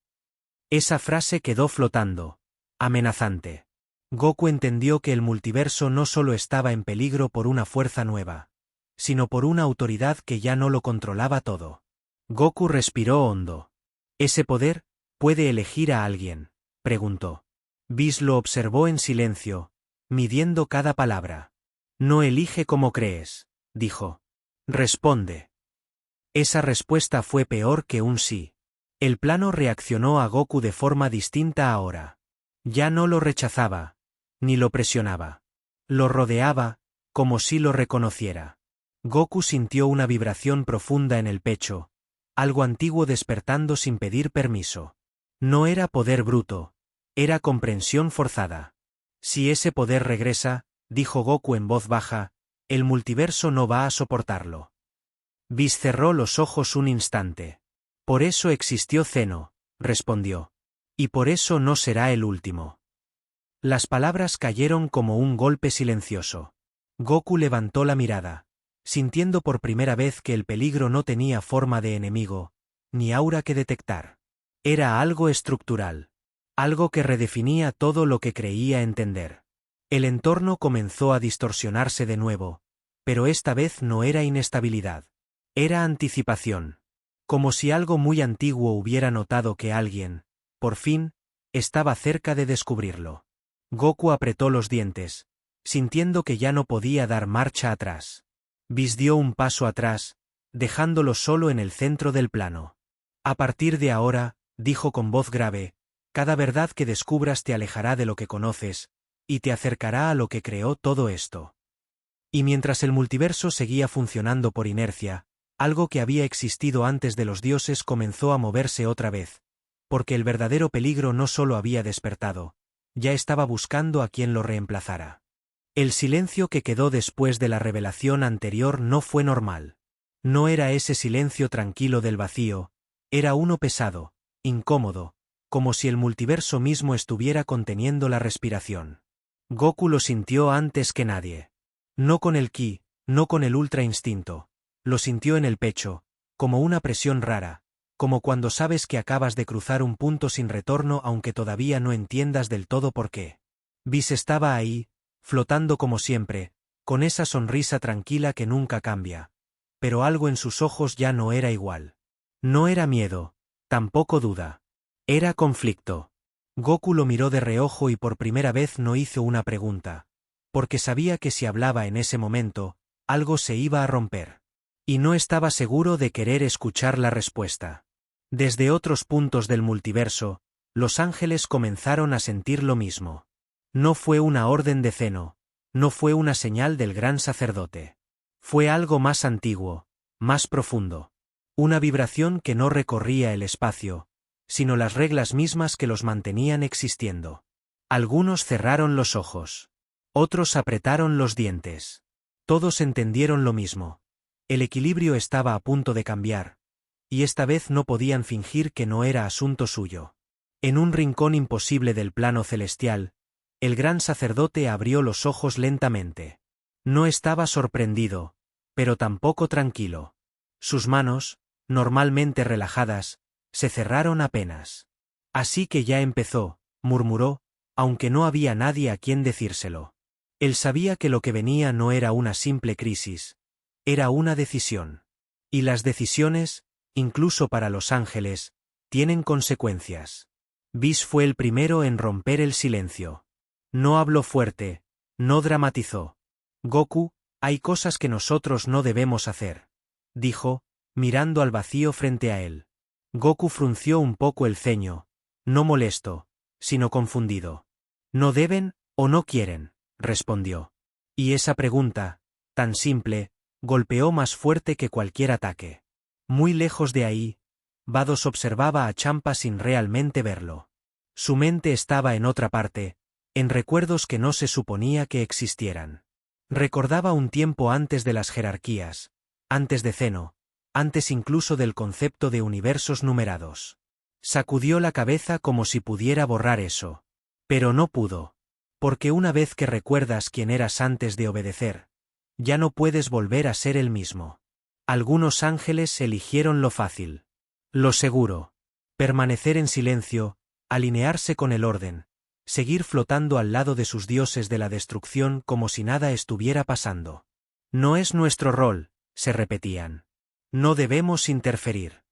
Esa frase quedó flotando, amenazante. Goku entendió que el multiverso no solo estaba en peligro por una fuerza nueva, sino por una autoridad que ya no lo controlaba todo. Goku respiró hondo. ¿Ese poder puede elegir a alguien?, preguntó. Whis lo observó en silencio, midiendo cada palabra. No elige como crees, dijo. Responde. Esa respuesta fue peor que un sí. El plano reaccionó a Goku de forma distinta ahora. Ya no lo rechazaba, ni lo presionaba. Lo rodeaba, como si lo reconociera. Goku sintió una vibración profunda en el pecho, algo antiguo despertando sin pedir permiso. No era poder bruto, era comprensión forzada. Si ese poder regresa, dijo Goku en voz baja, el multiverso no va a soportarlo. Whis cerró los ojos un instante. Por eso existió Zeno, respondió. Y por eso no será el último. Las palabras cayeron como un golpe silencioso. Goku levantó la mirada, sintiendo por primera vez que el peligro no tenía forma de enemigo, ni aura que detectar. Era algo estructural. Algo que redefinía todo lo que creía entender. El entorno comenzó a distorsionarse de nuevo, pero esta vez no era inestabilidad. Era anticipación. Como si algo muy antiguo hubiera notado que alguien, por fin, estaba cerca de descubrirlo. Goku apretó los dientes, sintiendo que ya no podía dar marcha atrás. Whis dio un paso atrás, dejándolo solo en el centro del plano. A partir de ahora, dijo con voz grave, cada verdad que descubras te alejará de lo que conoces, y te acercará a lo que creó todo esto. Y mientras el multiverso seguía funcionando por inercia, algo que había existido antes de los dioses comenzó a moverse otra vez, porque el verdadero peligro no solo había despertado, ya estaba buscando a quien lo reemplazara. El silencio que quedó después de la revelación anterior no fue normal. No era ese silencio tranquilo del vacío, era uno pesado, incómodo, como si el multiverso mismo estuviera conteniendo la respiración. Goku lo sintió antes que nadie. No con el ki, no con el ultra instinto. Lo sintió en el pecho, como una presión rara, como cuando sabes que acabas de cruzar un punto sin retorno aunque todavía no entiendas del todo por qué. Whis estaba ahí, flotando como siempre, con esa sonrisa tranquila que nunca cambia. Pero algo en sus ojos ya no era igual. No era miedo, tampoco duda. Era conflicto. Goku lo miró de reojo y por primera vez no hizo una pregunta, porque sabía que si hablaba en ese momento, algo se iba a romper. Y no estaba seguro de querer escuchar la respuesta. Desde otros puntos del multiverso, los ángeles comenzaron a sentir lo mismo. No fue una orden de Zeno, no fue una señal del gran sacerdote. Fue algo más antiguo, más profundo. Una vibración que no recorría el espacio, sino las reglas mismas que los mantenían existiendo. Algunos cerraron los ojos. Otros apretaron los dientes. Todos entendieron lo mismo. El equilibrio estaba a punto de cambiar, y esta vez no podían fingir que no era asunto suyo. En un rincón imposible del plano celestial, el gran sacerdote abrió los ojos lentamente. No estaba sorprendido, pero tampoco tranquilo. Sus manos, normalmente relajadas, se cerraron apenas. Así que ya empezó, murmuró, aunque no había nadie a quien decírselo. Él sabía que lo que venía no era una simple crisis, era una decisión. Y las decisiones, incluso para los ángeles, tienen consecuencias. Whis fue el primero en romper el silencio. No habló fuerte, no dramatizó. Goku, hay cosas que nosotros no debemos hacer, dijo, mirando al vacío frente a él. Goku frunció un poco el ceño, no molesto, sino confundido. ¿No deben, o no quieren?, respondió. Y esa pregunta, tan simple, golpeó más fuerte que cualquier ataque. Muy lejos de ahí, Vados observaba a Champa sin realmente verlo. Su mente estaba en otra parte, en recuerdos que no se suponía que existieran. Recordaba un tiempo antes de las jerarquías, antes de Zeno, antes incluso del concepto de universos numerados. Sacudió la cabeza como si pudiera borrar eso. Pero no pudo. Porque una vez que recuerdas quién eras antes de obedecer, ya no puedes volver a ser el mismo. Algunos ángeles eligieron lo fácil. Lo seguro. Permanecer en silencio, alinearse con el orden, seguir flotando al lado de sus dioses de la destrucción como si nada estuviera pasando. No es nuestro rol, se repetían. No debemos interferir.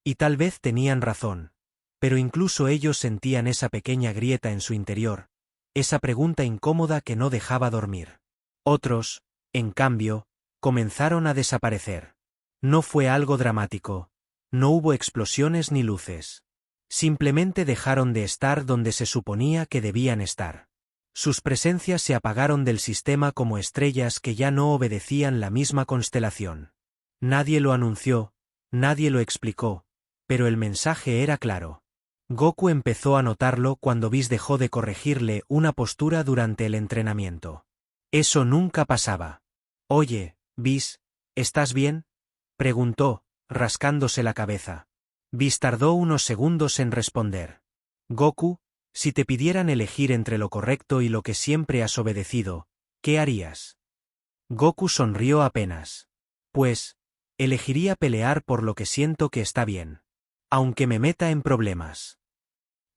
Y tal vez tenían razón, pero incluso ellos sentían esa pequeña grieta en su interior, esa pregunta incómoda que no dejaba dormir. Otros, en cambio, comenzaron a desaparecer. No fue algo dramático, no hubo explosiones ni luces. Simplemente dejaron de estar donde se suponía que debían estar. Sus presencias se apagaron del sistema como estrellas que ya no obedecían la misma constelación. Nadie lo anunció, nadie lo explicó, pero el mensaje era claro. Goku empezó a notarlo cuando Whis dejó de corregirle una postura durante el entrenamiento. Eso nunca pasaba. Oye, Whis, ¿estás bien?, preguntó, rascándose la cabeza. Whis tardó unos segundos en responder. Goku, si te pidieran elegir entre lo correcto y lo que siempre has obedecido, ¿qué harías? Goku sonrió apenas. Pues, elegiría pelear por lo que siento que está bien. Aunque me meta en problemas.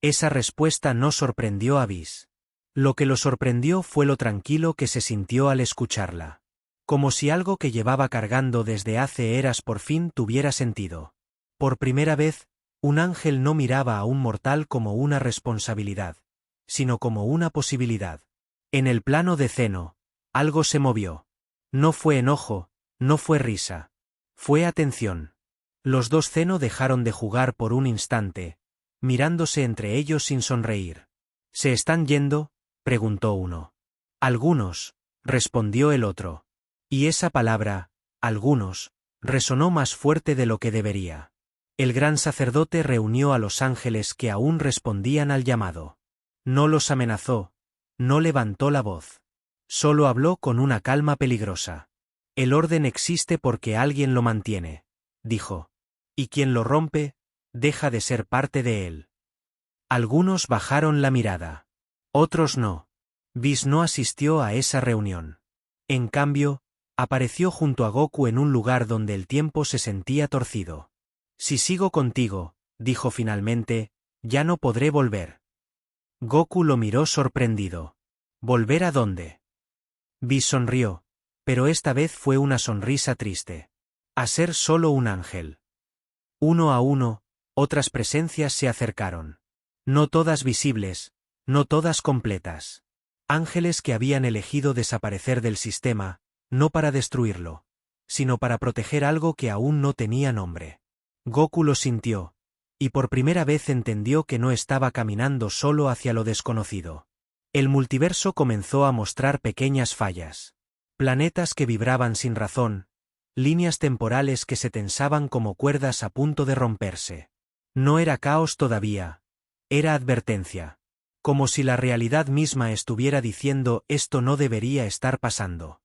Esa respuesta no sorprendió a Whis. Lo que lo sorprendió fue lo tranquilo que se sintió al escucharla. Como si algo que llevaba cargando desde hace eras por fin tuviera sentido. Por primera vez, un ángel no miraba a un mortal como una responsabilidad, sino como una posibilidad. En el plano de Zeno, algo se movió. No fue enojo, no fue risa. Fue atención. Los dos Zeno dejaron de jugar por un instante, mirándose entre ellos sin sonreír. ¿Se están yendo?, preguntó uno. Algunos, respondió el otro. Y esa palabra, algunos, resonó más fuerte de lo que debería. El gran sacerdote reunió a los ángeles que aún respondían al llamado. No los amenazó, no levantó la voz. Solo habló con una calma peligrosa. El orden existe porque alguien lo mantiene, dijo. Y quien lo rompe, deja de ser parte de él. Algunos bajaron la mirada. Otros no. Whis no asistió a esa reunión. En cambio, apareció junto a Goku en un lugar donde el tiempo se sentía torcido. Si sigo contigo, dijo finalmente, ya no podré volver. Goku lo miró sorprendido. ¿Volver a dónde? Whis sonrió, pero esta vez fue una sonrisa triste. A ser solo un ángel. Uno a uno, otras presencias se acercaron. No todas visibles, no todas completas. Ángeles que habían elegido desaparecer del sistema, no para destruirlo, sino para proteger algo que aún no tenía nombre. Goku lo sintió, y por primera vez entendió que no estaba caminando solo hacia lo desconocido. El multiverso comenzó a mostrar pequeñas fallas. Planetas que vibraban sin razón, líneas temporales que se tensaban como cuerdas a punto de romperse. No era caos todavía, era advertencia. Como si la realidad misma estuviera diciendo esto no debería estar pasando.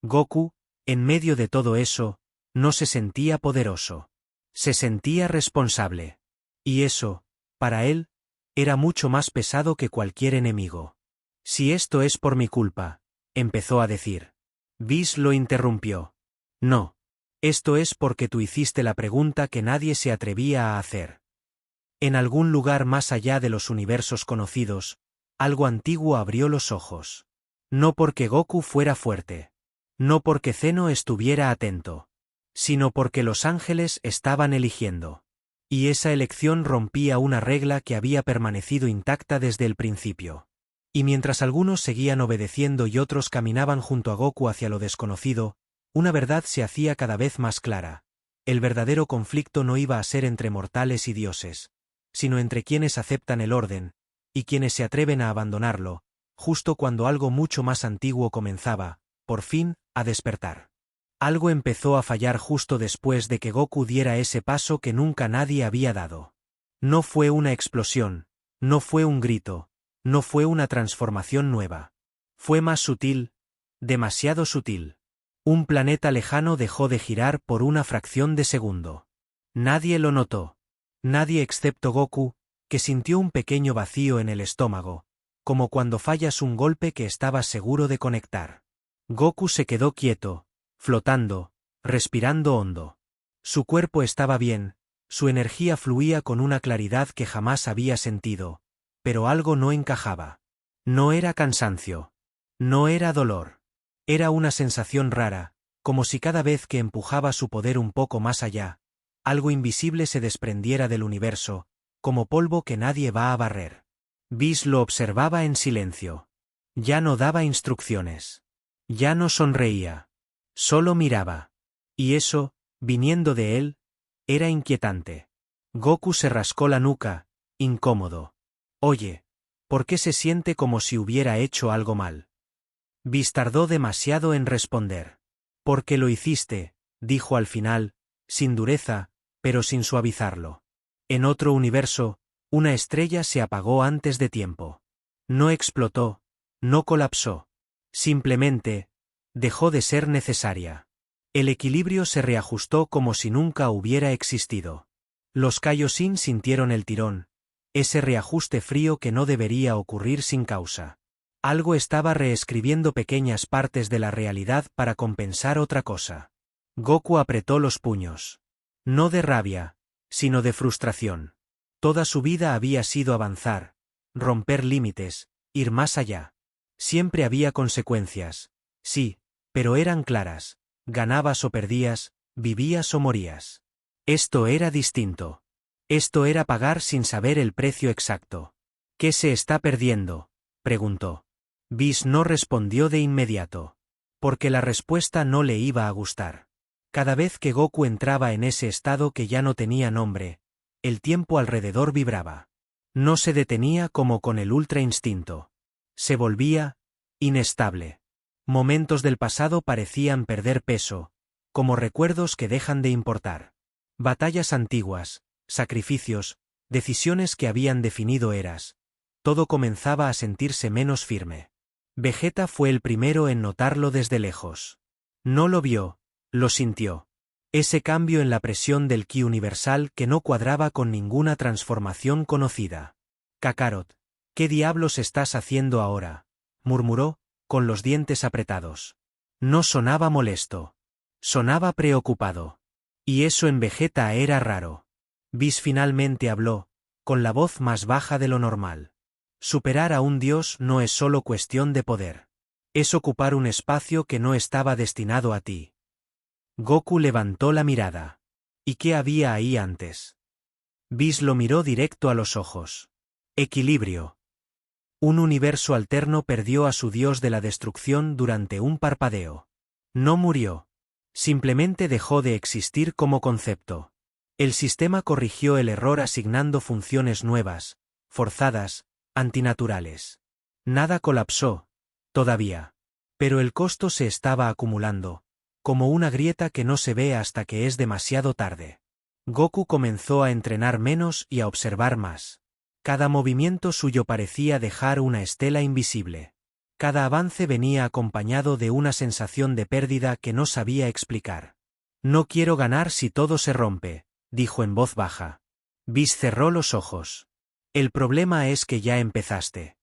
Goku, en medio de todo eso, no se sentía poderoso. Se sentía responsable. Y eso, para él, era mucho más pesado que cualquier enemigo. Si esto es por mi culpa, empezó a decir. Whis lo interrumpió. No. Esto es porque tú hiciste la pregunta que nadie se atrevía a hacer. En algún lugar más allá de los universos conocidos, algo antiguo abrió los ojos. No porque Goku fuera fuerte. No porque Zeno estuviera atento. Sino porque los ángeles estaban eligiendo. Y esa elección rompía una regla que había permanecido intacta desde el principio. Y mientras algunos seguían obedeciendo y otros caminaban junto a Goku hacia lo desconocido, una verdad se hacía cada vez más clara. El verdadero conflicto no iba a ser entre mortales y dioses, sino entre quienes aceptan el orden, y quienes se atreven a abandonarlo, justo cuando algo mucho más antiguo comenzaba, por fin, a despertar. Algo empezó a fallar justo después de que Goku diera ese paso que nunca nadie había dado. No fue una explosión, no fue un grito, no fue una transformación nueva. Fue más sutil, demasiado sutil. Un planeta lejano dejó de girar por una fracción de segundo. Nadie lo notó. Nadie excepto Goku, que sintió un pequeño vacío en el estómago, como cuando fallas un golpe que estabas seguro de conectar. Goku se quedó quieto, flotando, respirando hondo. Su cuerpo estaba bien, su energía fluía con una claridad que jamás había sentido, pero algo no encajaba. No era cansancio. No era dolor. Era una sensación rara, como si cada vez que empujaba su poder un poco más allá, algo invisible se desprendiera del universo, como polvo que nadie va a barrer. Whis lo observaba en silencio. Ya no daba instrucciones. Ya no sonreía. Solo miraba. Y eso, viniendo de él, era inquietante. Goku se rascó la nuca, incómodo. Oye, ¿por qué se siente como si hubiera hecho algo mal? Whis tardó demasiado en responder. Porque lo hiciste, dijo al final, sin dureza, pero sin suavizarlo. En otro universo, una estrella se apagó antes de tiempo. No explotó, no colapsó. Simplemente, dejó de ser necesaria. El equilibrio se reajustó como si nunca hubiera existido. Los Kaioshin sintieron el tirón, ese reajuste frío que no debería ocurrir sin causa. Algo estaba reescribiendo pequeñas partes de la realidad para compensar otra cosa. Goku apretó los puños. No de rabia, sino de frustración. Toda su vida había sido avanzar, romper límites, ir más allá. Siempre había consecuencias, sí, pero eran claras. Ganabas o perdías, vivías o morías. Esto era distinto. Esto era pagar sin saber el precio exacto. ¿Qué se está perdiendo?, preguntó. Whis no respondió de inmediato. Porque la respuesta no le iba a gustar. Cada vez que Goku entraba en ese estado que ya no tenía nombre, el tiempo alrededor vibraba. No se detenía como con el ultra instinto. Se volvía inestable. Momentos del pasado parecían perder peso, como recuerdos que dejan de importar. Batallas antiguas, sacrificios, decisiones que habían definido eras. Todo comenzaba a sentirse menos firme. Vegeta fue el primero en notarlo desde lejos. No lo vio, lo sintió. Ese cambio en la presión del ki universal que no cuadraba con ninguna transformación conocida. Kakarot, ¿qué diablos estás haciendo ahora?, murmuró, con los dientes apretados. No sonaba molesto. Sonaba preocupado. Y eso en Vegeta era raro. Whis finalmente habló, con la voz más baja de lo normal. Superar a un dios no es solo cuestión de poder. Es ocupar un espacio que no estaba destinado a ti. Goku levantó la mirada. ¿Y qué había ahí antes? Whis lo miró directo a los ojos. Equilibrio. Un universo alterno perdió a su dios de la destrucción durante un parpadeo. No murió. Simplemente dejó de existir como concepto. El sistema corrigió el error asignando funciones nuevas, forzadas, antinaturales. Nada colapsó, todavía. Pero el costo se estaba acumulando, como una grieta que no se ve hasta que es demasiado tarde. Goku comenzó a entrenar menos y a observar más. Cada movimiento suyo parecía dejar una estela invisible. Cada avance venía acompañado de una sensación de pérdida que no sabía explicar. No quiero ganar si todo se rompe, dijo en voz baja. Whis cerró los ojos. El problema es que ya empezaste.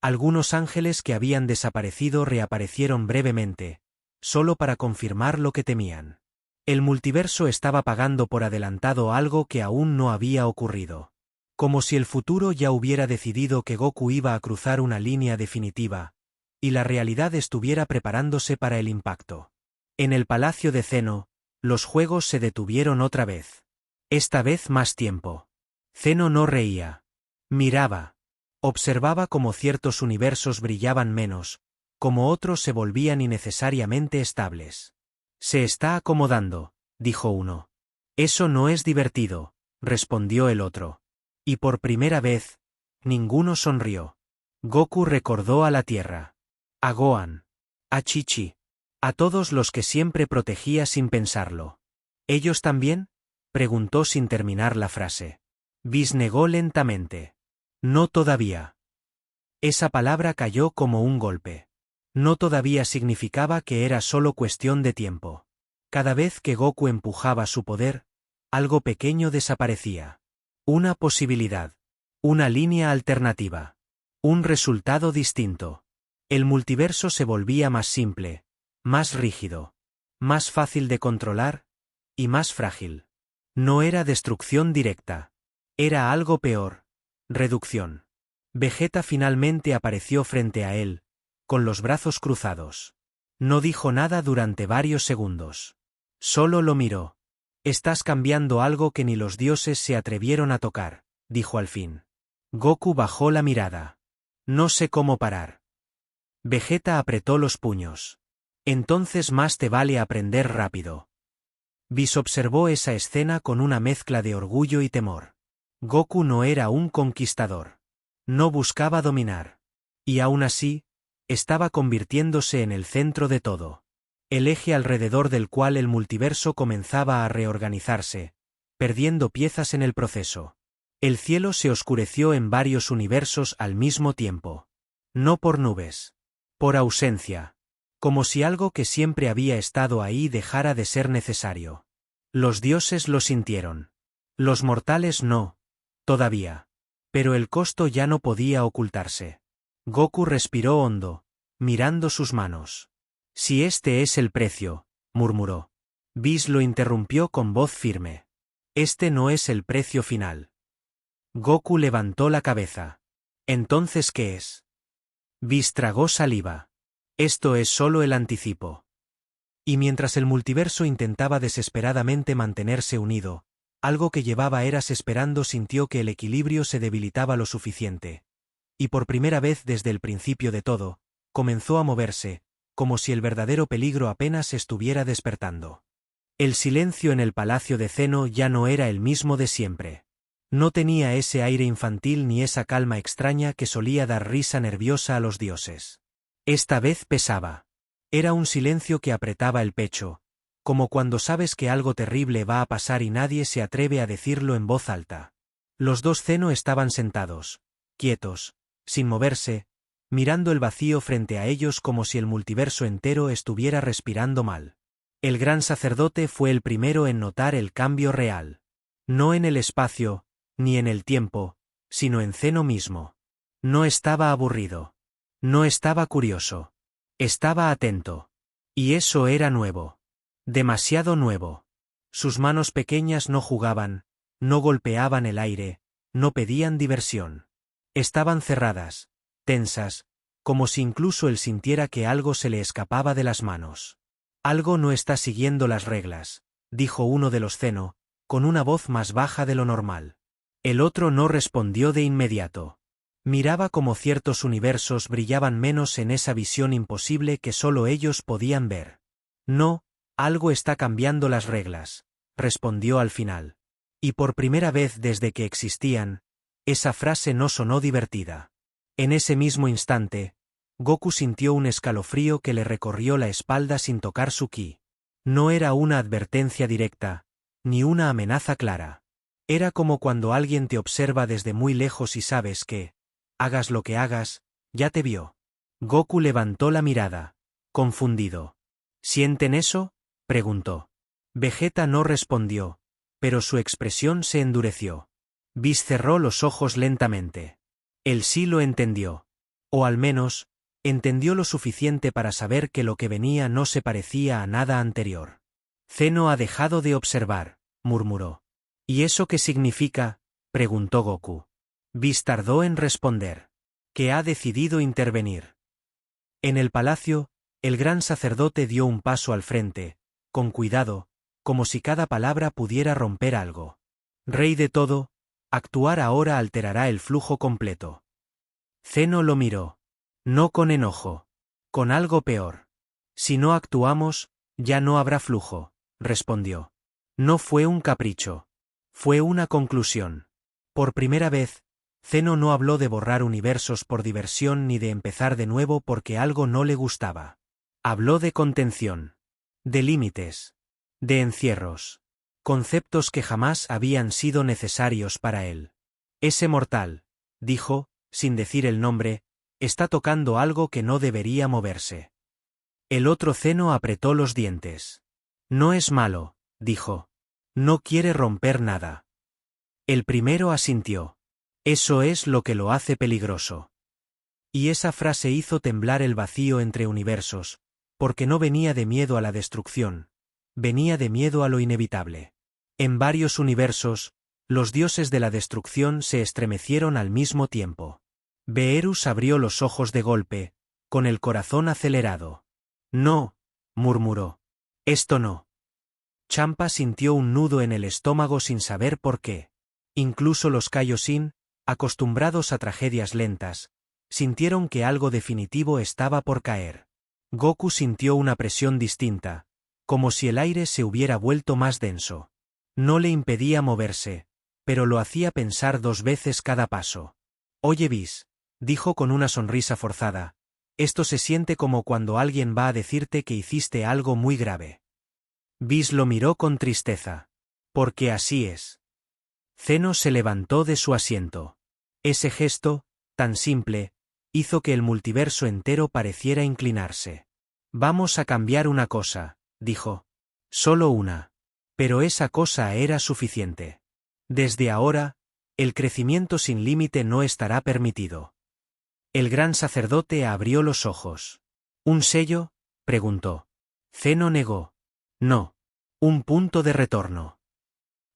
Algunos ángeles que habían desaparecido reaparecieron brevemente, solo para confirmar lo que temían. El multiverso estaba pagando por adelantado algo que aún no había ocurrido. Como si el futuro ya hubiera decidido que Goku iba a cruzar una línea definitiva, y la realidad estuviera preparándose para el impacto. En el palacio de Zeno, los juegos se detuvieron otra vez. Esta vez más tiempo. Zeno no reía. Miraba. Observaba cómo ciertos universos brillaban menos, como otros se volvían innecesariamente estables. Se está acomodando, dijo uno. Eso no es divertido, respondió el otro. Y por primera vez, ninguno sonrió. Goku recordó a la Tierra. A Gohan. A Chi-Chi. A todos los que siempre protegía sin pensarlo. ¿Ellos también? Preguntó sin terminar la frase. Whis negó lentamente. No todavía. Esa palabra cayó como un golpe. No todavía significaba que era solo cuestión de tiempo. Cada vez que Goku empujaba su poder, algo pequeño desaparecía. Una posibilidad. Una línea alternativa. Un resultado distinto. El multiverso se volvía más simple, más rígido, más fácil de controlar, y más frágil. No era destrucción directa. Era algo peor. Reducción. Vegeta finalmente apareció frente a él, con los brazos cruzados. No dijo nada durante varios segundos. Solo lo miró. Estás cambiando algo que ni los dioses se atrevieron a tocar, dijo al fin. Goku bajó la mirada. No sé cómo parar. Vegeta apretó los puños. Entonces más te vale aprender rápido. Whis observó esa escena con una mezcla de orgullo y temor. Goku no era un conquistador. No buscaba dominar. Y aún así, estaba convirtiéndose en el centro de todo. El eje alrededor del cual el multiverso comenzaba a reorganizarse, perdiendo piezas en el proceso. El cielo se oscureció en varios universos al mismo tiempo. No por nubes. Por ausencia. Como si algo que siempre había estado ahí dejara de ser necesario. Los dioses lo sintieron. Los mortales no. Todavía. Pero el costo ya no podía ocultarse. Goku respiró hondo, mirando sus manos. Si este es el precio, murmuró. Whis lo interrumpió con voz firme. Este no es el precio final. Goku levantó la cabeza. ¿Entonces qué es? Whis tragó saliva. Esto es solo el anticipo. Y mientras el multiverso intentaba desesperadamente mantenerse unido, algo que llevaba eras esperando sintió que el equilibrio se debilitaba lo suficiente. Y por primera vez desde el principio de todo, comenzó a moverse, como si el verdadero peligro apenas estuviera despertando. El silencio en el palacio de Zeno ya no era el mismo de siempre. No tenía ese aire infantil ni esa calma extraña que solía dar risa nerviosa a los dioses. Esta vez pesaba. Era un silencio que apretaba el pecho, como cuando sabes que algo terrible va a pasar y nadie se atreve a decirlo en voz alta. Los dos Zeno estaban sentados, quietos, sin moverse, mirando el vacío frente a ellos como si el multiverso entero estuviera respirando mal. El gran sacerdote fue el primero en notar el cambio real. No en el espacio, ni en el tiempo, sino en Zeno mismo. No estaba aburrido. No estaba curioso. Estaba atento. Y eso era nuevo. Demasiado nuevo. Sus manos pequeñas no jugaban, no golpeaban el aire, no pedían diversión. Estaban cerradas, tensas, como si incluso él sintiera que algo se le escapaba de las manos. Algo no está siguiendo las reglas, dijo uno de los Zeno, con una voz más baja de lo normal. El otro no respondió de inmediato. Miraba como ciertos universos brillaban menos en esa visión imposible que solo ellos podían ver. No, algo está cambiando las reglas, respondió al final. Y por primera vez desde que existían, esa frase no sonó divertida. En ese mismo instante, Goku sintió un escalofrío que le recorrió la espalda sin tocar su ki. No era una advertencia directa, ni una amenaza clara. Era como cuando alguien te observa desde muy lejos y sabes que, hagas lo que hagas, ya te vio. Goku levantó la mirada, confundido. ¿Sienten eso?, preguntó. Vegeta no respondió, pero su expresión se endureció. Whis cerró los ojos lentamente. Él sí lo entendió. O al menos, entendió lo suficiente para saber que lo que venía no se parecía a nada anterior. Zeno ha dejado de observar, murmuró. ¿Y eso qué significa?, preguntó Goku. Whis tardó en responder. Que ha decidido intervenir. En el palacio, el gran sacerdote dio un paso al frente, con cuidado, como si cada palabra pudiera romper algo. Rey de todo, actuar ahora alterará el flujo completo. Zeno lo miró. No con enojo. Con algo peor. Si no actuamos, ya no habrá flujo, respondió. No fue un capricho. Fue una conclusión. Por primera vez, Zeno no habló de borrar universos por diversión ni de empezar de nuevo porque algo no le gustaba. Habló de contención. De límites. De encierros. Conceptos que jamás habían sido necesarios para él. Ese mortal, dijo, sin decir el nombre, está tocando algo que no debería moverse. El otro Zeno apretó los dientes. No es malo, dijo. No quiere romper nada. El primero asintió. Eso es lo que lo hace peligroso. Y esa frase hizo temblar el vacío entre universos, porque no venía de miedo a la destrucción, venía de miedo a lo inevitable. En varios universos, los dioses de la destrucción se estremecieron al mismo tiempo. Beerus abrió los ojos de golpe, con el corazón acelerado. No, murmuró. Esto no. Champa sintió un nudo en el estómago sin saber por qué. Incluso los Kaioshin, acostumbrados a tragedias lentas, sintieron que algo definitivo estaba por caer. Goku sintió una presión distinta, como si el aire se hubiera vuelto más denso. No le impedía moverse, pero lo hacía pensar 2 veces cada paso. Oye Whis, dijo con una sonrisa forzada, esto se siente como cuando alguien va a decirte que hiciste algo muy grave. Whis lo miró con tristeza. Porque así es. Zeno se levantó de su asiento. Ese gesto, tan simple, hizo que el multiverso entero pareciera inclinarse. Vamos a cambiar una cosa, dijo. Solo una. Pero esa cosa era suficiente. Desde ahora, el crecimiento sin límite no estará permitido. El gran sacerdote abrió los ojos. ¿Un sello?, preguntó. Zeno negó. No. Un punto de retorno.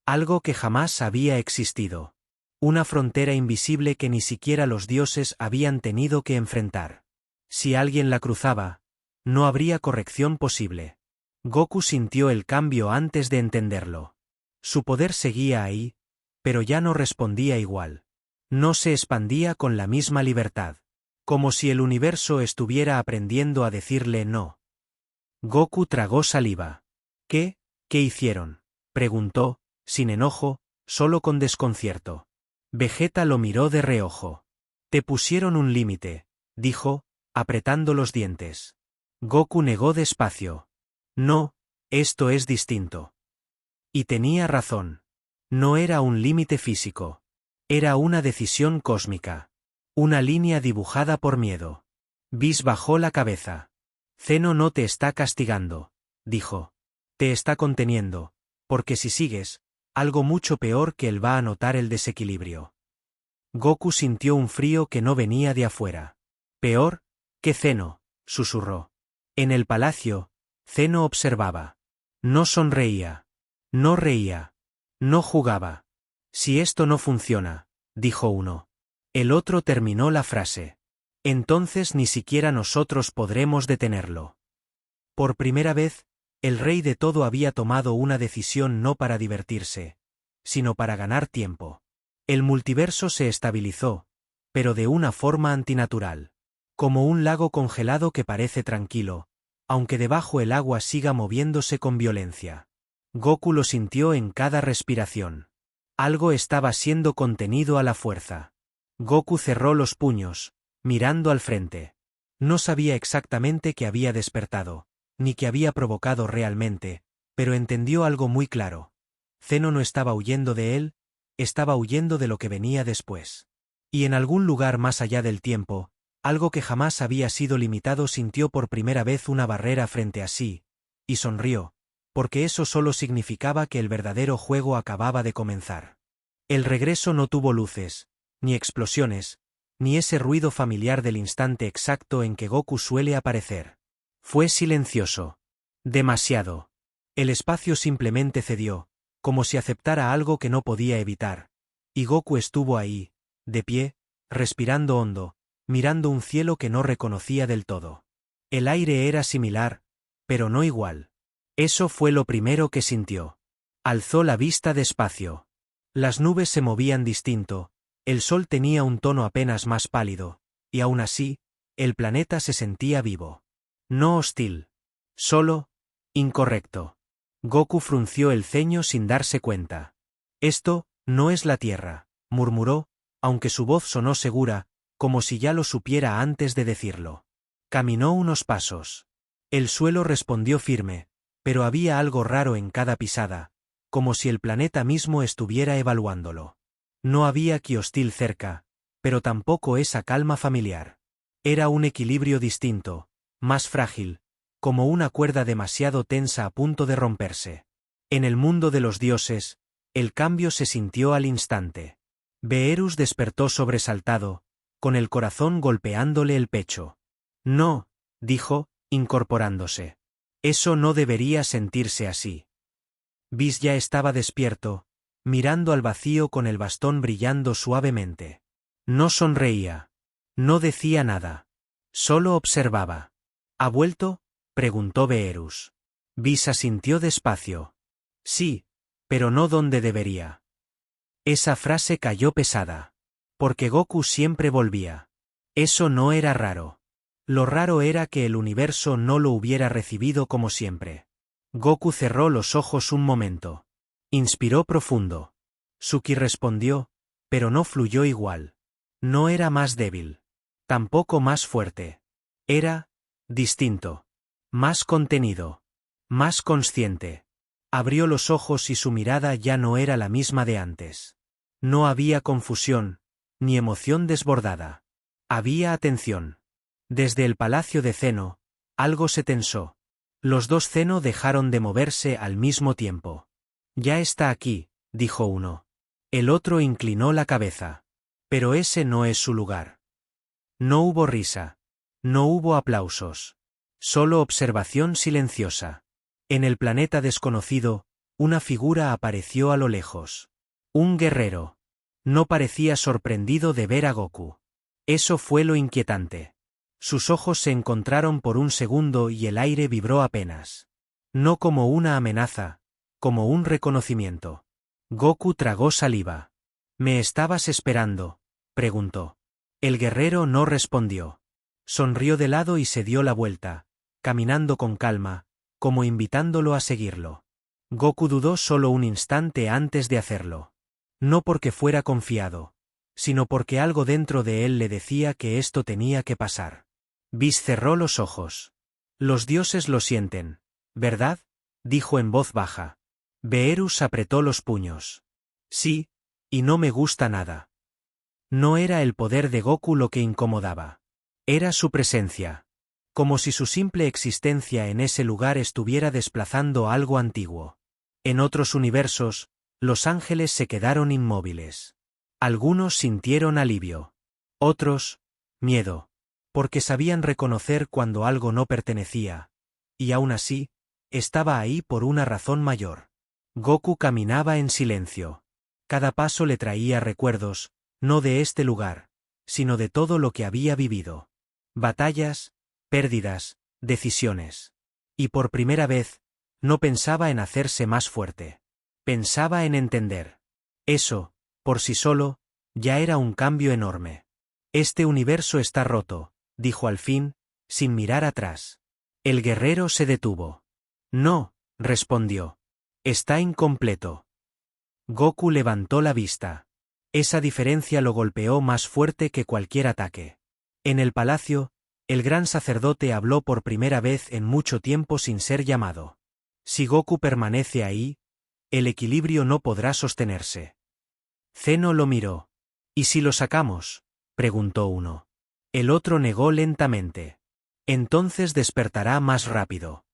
Algo que jamás había existido. Una frontera invisible que ni siquiera los dioses habían tenido que enfrentar. Si alguien la cruzaba, no habría corrección posible. Goku sintió el cambio antes de entenderlo. Su poder seguía ahí, pero ya no respondía igual. No se expandía con la misma libertad. Como si el universo estuviera aprendiendo a decirle no. Goku tragó saliva. ¿Qué hicieron?, preguntó, sin enojo, solo con desconcierto. Vegeta lo miró de reojo. Te pusieron un límite, dijo, apretando los dientes. Goku negó despacio. No, esto es distinto. Y tenía razón. No era un límite físico. Era una decisión cósmica. Una línea dibujada por miedo. Whis bajó la cabeza. Zeno no te está castigando, dijo. Te está conteniendo, porque si sigues, algo mucho peor que él va a notar el desequilibrio. Goku sintió un frío que no venía de afuera. Peor que Zeno, susurró. En el palacio, Zeno observaba. No sonreía. No reía. No jugaba. Si esto no funciona, dijo uno. El otro terminó la frase. Entonces ni siquiera nosotros podremos detenerlo. Por primera vez, el rey de todo había tomado una decisión no para divertirse, sino para ganar tiempo. El multiverso se estabilizó, pero de una forma antinatural. Como un lago congelado que parece tranquilo, aunque debajo el agua siga moviéndose con violencia. Goku lo sintió en cada respiración. Algo estaba siendo contenido a la fuerza. Goku cerró los puños, mirando al frente. No sabía exactamente qué había despertado, ni qué había provocado realmente, pero entendió algo muy claro. Zeno no estaba huyendo de él, estaba huyendo de lo que venía después. Y en algún lugar más allá del tiempo, algo que jamás había sido limitado sintió por primera vez una barrera frente a sí, y sonrió, porque eso solo significaba que el verdadero juego acababa de comenzar. El regreso no tuvo luces, ni explosiones, ni ese ruido familiar del instante exacto en que Goku suele aparecer. Fue silencioso. Demasiado. El espacio simplemente cedió, como si aceptara algo que no podía evitar. Y Goku estuvo ahí, de pie, respirando hondo, mirando un cielo que no reconocía del todo. El aire era similar, pero no igual. Eso fue lo primero que sintió. Alzó la vista despacio. Las nubes se movían distinto, el sol tenía un tono apenas más pálido, y aún así, el planeta se sentía vivo. No hostil. Solo, incorrecto. Goku frunció el ceño sin darse cuenta. Esto, no es la Tierra, murmuró, aunque su voz sonó segura, como si ya lo supiera antes de decirlo. Caminó unos pasos. El suelo respondió firme, pero había algo raro en cada pisada, como si el planeta mismo estuviera evaluándolo. No había ki hostil cerca, pero tampoco esa calma familiar. Era un equilibrio distinto, más frágil, como una cuerda demasiado tensa a punto de romperse. En el mundo de los dioses, el cambio se sintió al instante. Beerus despertó sobresaltado, con el corazón golpeándole el pecho. No, dijo, incorporándose. Eso no debería sentirse así. Whis ya estaba despierto, mirando al vacío con el bastón brillando suavemente. No sonreía. No decía nada. Solo observaba. ¿Ha vuelto?, preguntó Beerus. Whis asintió despacio. Sí, pero no donde debería. Esa frase cayó pesada. Porque Goku siempre volvía. Eso no era raro. Lo raro era que el universo no lo hubiera recibido como siempre. Goku cerró los ojos un momento. Inspiró profundo. Su ki respondió, pero no fluyó igual. No era más débil. Tampoco más fuerte. Era distinto. Más contenido. Más consciente. Abrió los ojos y su mirada ya no era la misma de antes. No había confusión, ni emoción desbordada. Había atención. Desde el palacio de Zeno, algo se tensó. Los dos Zeno dejaron de moverse al mismo tiempo. Ya está aquí, dijo uno. El otro inclinó la cabeza. Pero ese no es su lugar. No hubo risa. No hubo aplausos. Solo observación silenciosa. En el planeta desconocido, una figura apareció a lo lejos. Un guerrero. No parecía sorprendido de ver a Goku. Eso fue lo inquietante. Sus ojos se encontraron por un segundo y el aire vibró apenas. No como una amenaza, como un reconocimiento. Goku tragó saliva. ¿Me estabas esperando?, preguntó. El guerrero no respondió. Sonrió de lado y se dio la vuelta, caminando con calma, como invitándolo a seguirlo. Goku dudó solo un instante antes de hacerlo. No porque fuera confiado, sino porque algo dentro de él le decía que esto tenía que pasar. Whis cerró los ojos. Los dioses lo sienten, ¿verdad?, dijo en voz baja. Beerus apretó los puños. Sí, y no me gusta nada. No era el poder de Goku lo que incomodaba. Era su presencia. Como si su simple existencia en ese lugar estuviera desplazando algo antiguo. En otros universos, los ángeles se quedaron inmóviles. Algunos sintieron alivio. Otros, miedo. Porque sabían reconocer cuando algo no pertenecía. Y aún así, estaba ahí por una razón mayor. Goku caminaba en silencio. Cada paso le traía recuerdos, no de este lugar, sino de todo lo que había vivido. Batallas, pérdidas, decisiones. Y por primera vez, no pensaba en hacerse más fuerte. Pensaba en entender. Eso, por sí solo, ya era un cambio enorme. Este universo está roto, dijo al fin, sin mirar atrás. El guerrero se detuvo. No, respondió. Está incompleto. Goku levantó la vista. Esa diferencia lo golpeó más fuerte que cualquier ataque. En el palacio, el gran sacerdote habló por primera vez en mucho tiempo sin ser llamado. Si Goku permanece ahí, el equilibrio no podrá sostenerse. Zeno lo miró. ¿Y si lo sacamos?, preguntó uno. El otro negó lentamente. Entonces despertará más rápido.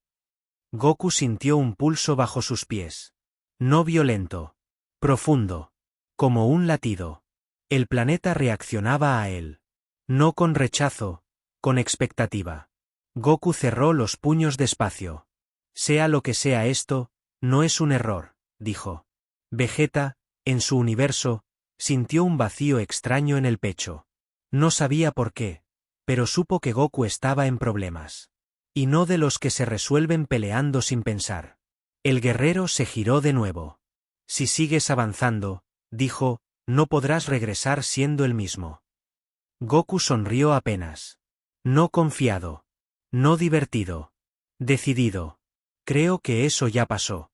Goku sintió un pulso bajo sus pies. No violento. Profundo. Como un latido. El planeta reaccionaba a él. No con rechazo, con expectativa. Goku cerró los puños despacio. Sea lo que sea esto, no es un error, dijo. Vegeta, en su universo, sintió un vacío extraño en el pecho. No sabía por qué, pero supo que Goku estaba en problemas. Y no de los que se resuelven peleando sin pensar. El guerrero se giró de nuevo. Si sigues avanzando, dijo, no podrás regresar siendo el mismo. Goku sonrió apenas. No confiado. No divertido. Decidido. Creo que eso ya pasó.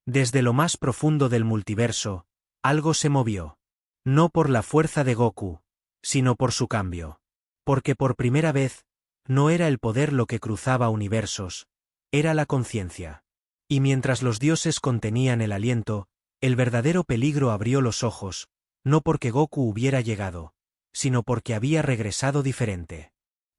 Desde lo más profundo del multiverso, algo se movió. No por la fuerza de Goku, sino por su cambio. Porque por primera vez, no era el poder lo que cruzaba universos, era la conciencia. Y mientras los dioses contenían el aliento, el verdadero peligro abrió los ojos, no porque Goku hubiera llegado, sino porque había regresado diferente.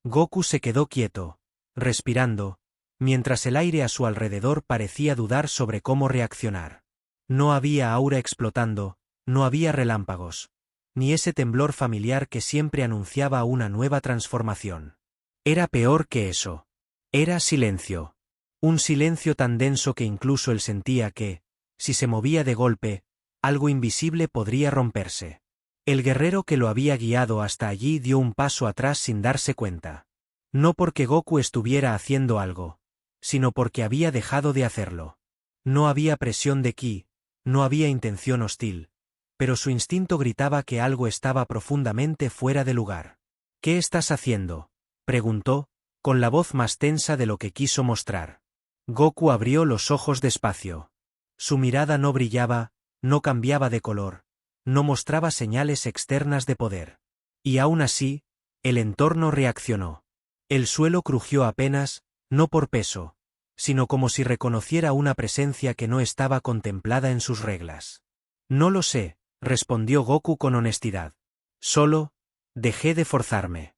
Goku se quedó quieto, respirando, mientras el aire a su alrededor parecía dudar sobre cómo reaccionar. No había aura explotando, no había relámpagos, ni ese temblor familiar que siempre anunciaba una nueva transformación. Era peor que eso. Era silencio. Un silencio tan denso que incluso él sentía que, si se movía de golpe, algo invisible podría romperse. El guerrero que lo había guiado hasta allí dio un paso atrás sin darse cuenta. No porque Goku estuviera haciendo algo, sino porque había dejado de hacerlo. No había presión de ki, no había intención hostil, pero su instinto gritaba que algo estaba profundamente fuera de lugar. ¿Qué estás haciendo?, preguntó, con la voz más tensa de lo que quiso mostrar. Goku abrió los ojos despacio. Su mirada no brillaba, no cambiaba de color, no mostraba señales externas de poder. Y aún así, el entorno reaccionó. El suelo crujió apenas, no por peso, sino como si reconociera una presencia que no estaba contemplada en sus reglas. No lo sé, respondió Goku con honestidad. Solo, dejé de forzarme.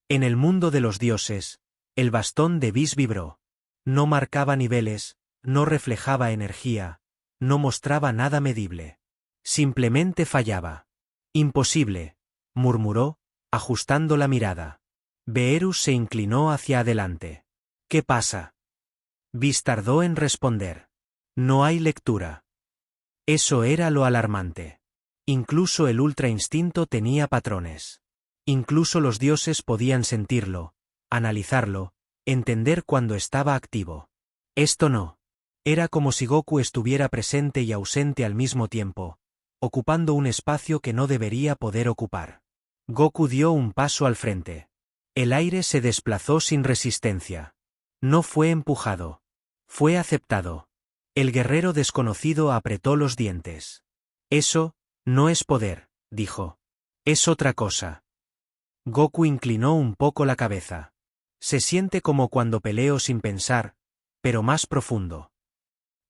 En el mundo de los dioses, el bastón de Whis vibró. No marcaba niveles, no reflejaba energía, no mostraba nada medible. Simplemente fallaba. Imposible, murmuró, ajustando la mirada. Beerus se inclinó hacia adelante. ¿Qué pasa? Whis tardó en responder. No hay lectura. Eso era lo alarmante. Incluso el ultra instinto tenía patrones. Incluso los dioses podían sentirlo, analizarlo, entender cuando estaba activo. Esto no. Era como si Goku estuviera presente y ausente al mismo tiempo, ocupando un espacio que no debería poder ocupar. Goku dio un paso al frente. El aire se desplazó sin resistencia. No fue empujado. Fue aceptado. El guerrero desconocido apretó los dientes. Eso, no es poder, dijo. Es otra cosa. Goku inclinó un poco la cabeza. Se siente como cuando peleo sin pensar, pero más profundo.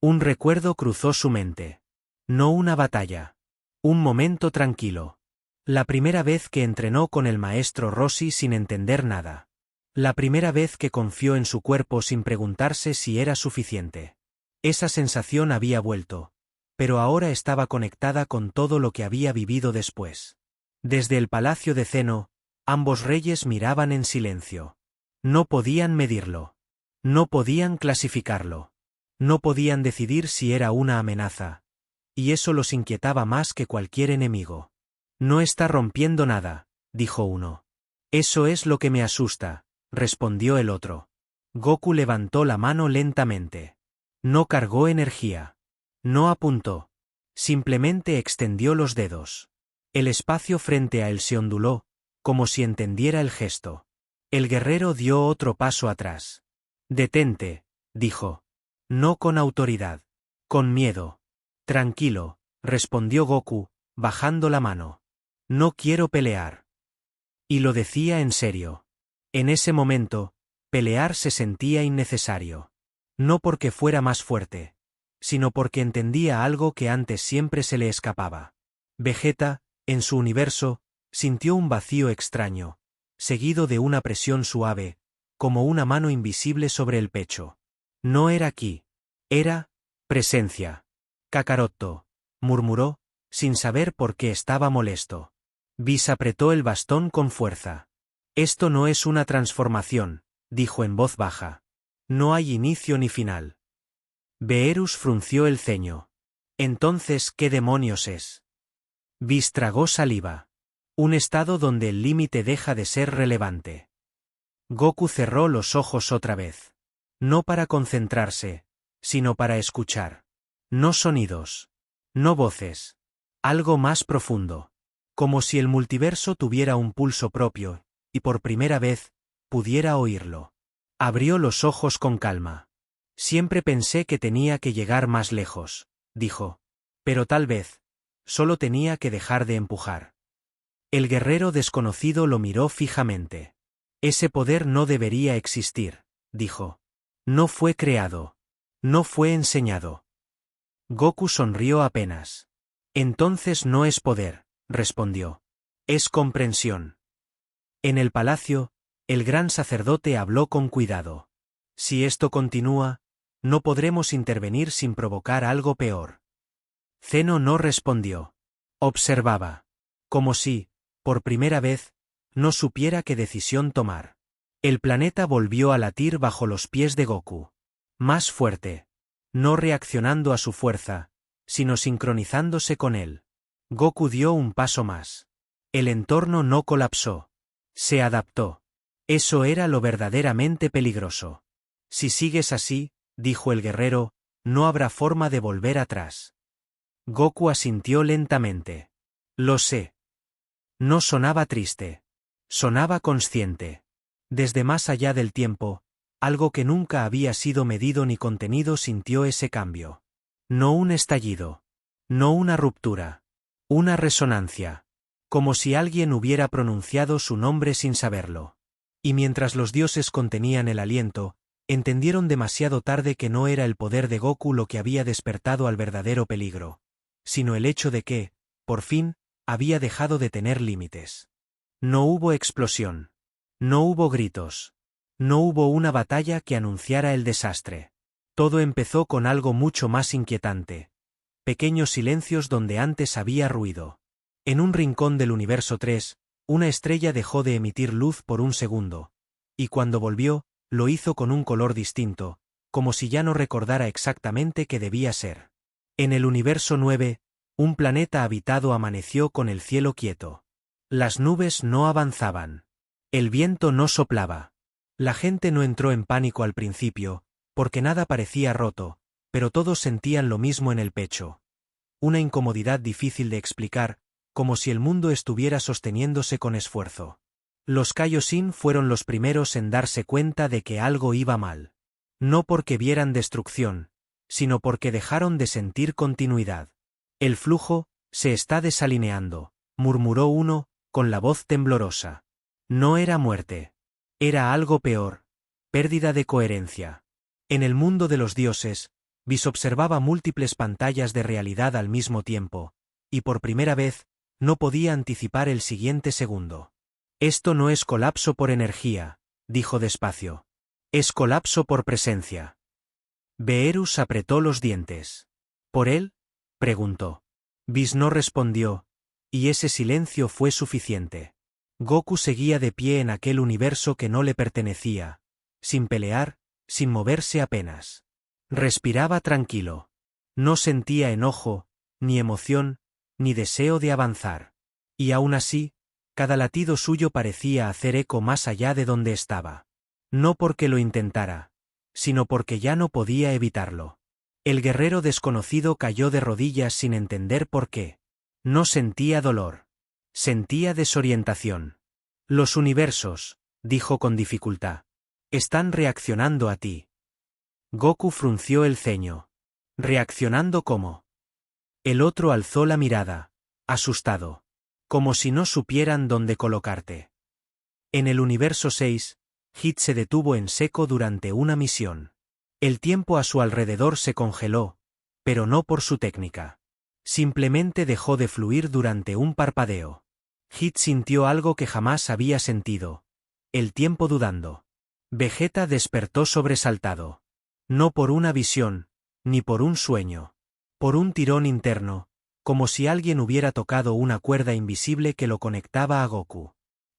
Un recuerdo cruzó su mente. No una batalla. Un momento tranquilo. La primera vez que entrenó con el maestro Roshi sin entender nada. La primera vez que confió en su cuerpo sin preguntarse si era suficiente. Esa sensación había vuelto, pero ahora estaba conectada con todo lo que había vivido después. Desde el palacio de Zeno, ambos reyes miraban en silencio. No podían medirlo. No podían clasificarlo. No podían decidir si era una amenaza. Y eso los inquietaba más que cualquier enemigo. No está rompiendo nada, dijo uno. Eso es lo que me asusta, respondió el otro. Goku levantó la mano lentamente. No cargó energía. No apuntó. Simplemente extendió los dedos. El espacio frente a él se onduló, como si entendiera el gesto. El guerrero dio otro paso atrás. Detente, dijo. No con autoridad. Con miedo. Tranquilo, respondió Goku, bajando la mano. No quiero pelear. Y lo decía en serio. En ese momento, pelear se sentía innecesario. No porque fuera más fuerte, sino porque entendía algo que antes siempre se le escapaba. Vegeta, en su universo, sintió un vacío extraño, seguido de una presión suave, como una mano invisible sobre el pecho. No era ki. Era presencia. Kakaroto, murmuró, sin saber por qué estaba molesto. Whis apretó el bastón con fuerza. Esto no es una transformación, dijo en voz baja. No hay inicio ni final. Beerus frunció el ceño. Entonces, ¿qué demonios es? Whis tragó saliva. Un estado donde el límite deja de ser relevante. Goku cerró los ojos otra vez. No para concentrarse, sino para escuchar. No sonidos. No voces. Algo más profundo. Como si el multiverso tuviera un pulso propio, y por primera vez, pudiera oírlo. Abrió los ojos con calma. Siempre pensé que tenía que llegar más lejos, dijo. Pero tal vez, solo tenía que dejar de empujar. El guerrero desconocido lo miró fijamente. Ese poder no debería existir, dijo. No fue creado. No fue enseñado. Goku sonrió apenas. Entonces no es poder, respondió. Es comprensión. En el palacio, el gran sacerdote habló con cuidado. Si esto continúa, no podremos intervenir sin provocar algo peor. Zeno no respondió. Observaba. Como si, por primera vez, no supiera qué decisión tomar. El planeta volvió a latir bajo los pies de Goku. Más fuerte. No reaccionando a su fuerza, sino sincronizándose con él. Goku dio un paso más. El entorno no colapsó. Se adaptó. Eso era lo verdaderamente peligroso. Si sigues así, dijo el guerrero, no habrá forma de volver atrás. Goku asintió lentamente. Lo sé. No sonaba triste. Sonaba consciente. Desde más allá del tiempo, algo que nunca había sido medido ni contenido sintió ese cambio. No un estallido. No una ruptura. Una resonancia. Como si alguien hubiera pronunciado su nombre sin saberlo. Y mientras los dioses contenían el aliento, entendieron demasiado tarde que no era el poder de Goku lo que había despertado al verdadero peligro, sino el hecho de que, por fin, había dejado de tener límites. No hubo explosión. No hubo gritos. No hubo una batalla que anunciara el desastre. Todo empezó con algo mucho más inquietante. Pequeños silencios donde antes había ruido. En un rincón del universo 3, una estrella dejó de emitir luz por un segundo, y cuando volvió, lo hizo con un color distinto, como si ya no recordara exactamente qué debía ser. En el universo 9, un planeta habitado amaneció con el cielo quieto. Las nubes no avanzaban. El viento no soplaba. La gente no entró en pánico al principio, porque nada parecía roto, pero todos sentían lo mismo en el pecho. Una incomodidad difícil de explicar, como si el mundo estuviera sosteniéndose con esfuerzo. Los Kaioshin fueron los primeros en darse cuenta de que algo iba mal. No porque vieran destrucción, sino porque dejaron de sentir continuidad. El flujo se está desalineando, murmuró uno, con la voz temblorosa. No era muerte. Era algo peor. Pérdida de coherencia. En el mundo de los dioses, Whis observaba múltiples pantallas de realidad al mismo tiempo, y por primera vez, no podía anticipar el siguiente segundo. Esto no es colapso por energía, dijo despacio. Es colapso por presencia. Beerus apretó los dientes. ¿Por él? Preguntó. Whis no respondió, y ese silencio fue suficiente. Goku seguía de pie en aquel universo que no le pertenecía, sin pelear, sin moverse apenas. Respiraba tranquilo. No sentía enojo, ni emoción, ni deseo de avanzar. Y aún así, cada latido suyo parecía hacer eco más allá de donde estaba. No porque lo intentara, sino porque ya no podía evitarlo. El guerrero desconocido cayó de rodillas sin entender por qué. No sentía dolor. Sentía desorientación. Los universos, dijo con dificultad, están reaccionando a ti. Goku frunció el ceño. ¿Reaccionando cómo? El otro alzó la mirada, asustado. Como si no supieran dónde colocarte. En el universo 6, Hit se detuvo en seco durante una misión. El tiempo a su alrededor se congeló, pero no por su técnica. Simplemente dejó de fluir durante un parpadeo. Hit sintió algo que jamás había sentido. El tiempo dudando. Vegeta despertó sobresaltado. No por una visión, ni por un sueño. Por un tirón interno, como si alguien hubiera tocado una cuerda invisible que lo conectaba a Goku.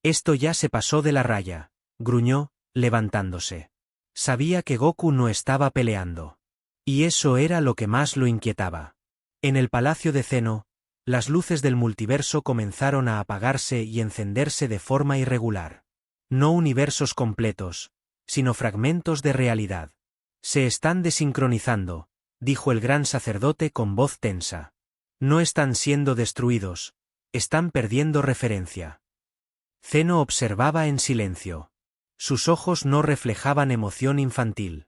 Esto ya se pasó de la raya, gruñó, levantándose. Sabía que Goku no estaba peleando. Y eso era lo que más lo inquietaba. En el palacio de Zeno, las luces del multiverso comenzaron a apagarse y encenderse de forma irregular. No universos completos, sino fragmentos de realidad. Se están desincronizando, dijo el gran sacerdote con voz tensa. No están siendo destruidos, están perdiendo referencia. Zeno observaba en silencio. Sus ojos no reflejaban emoción infantil.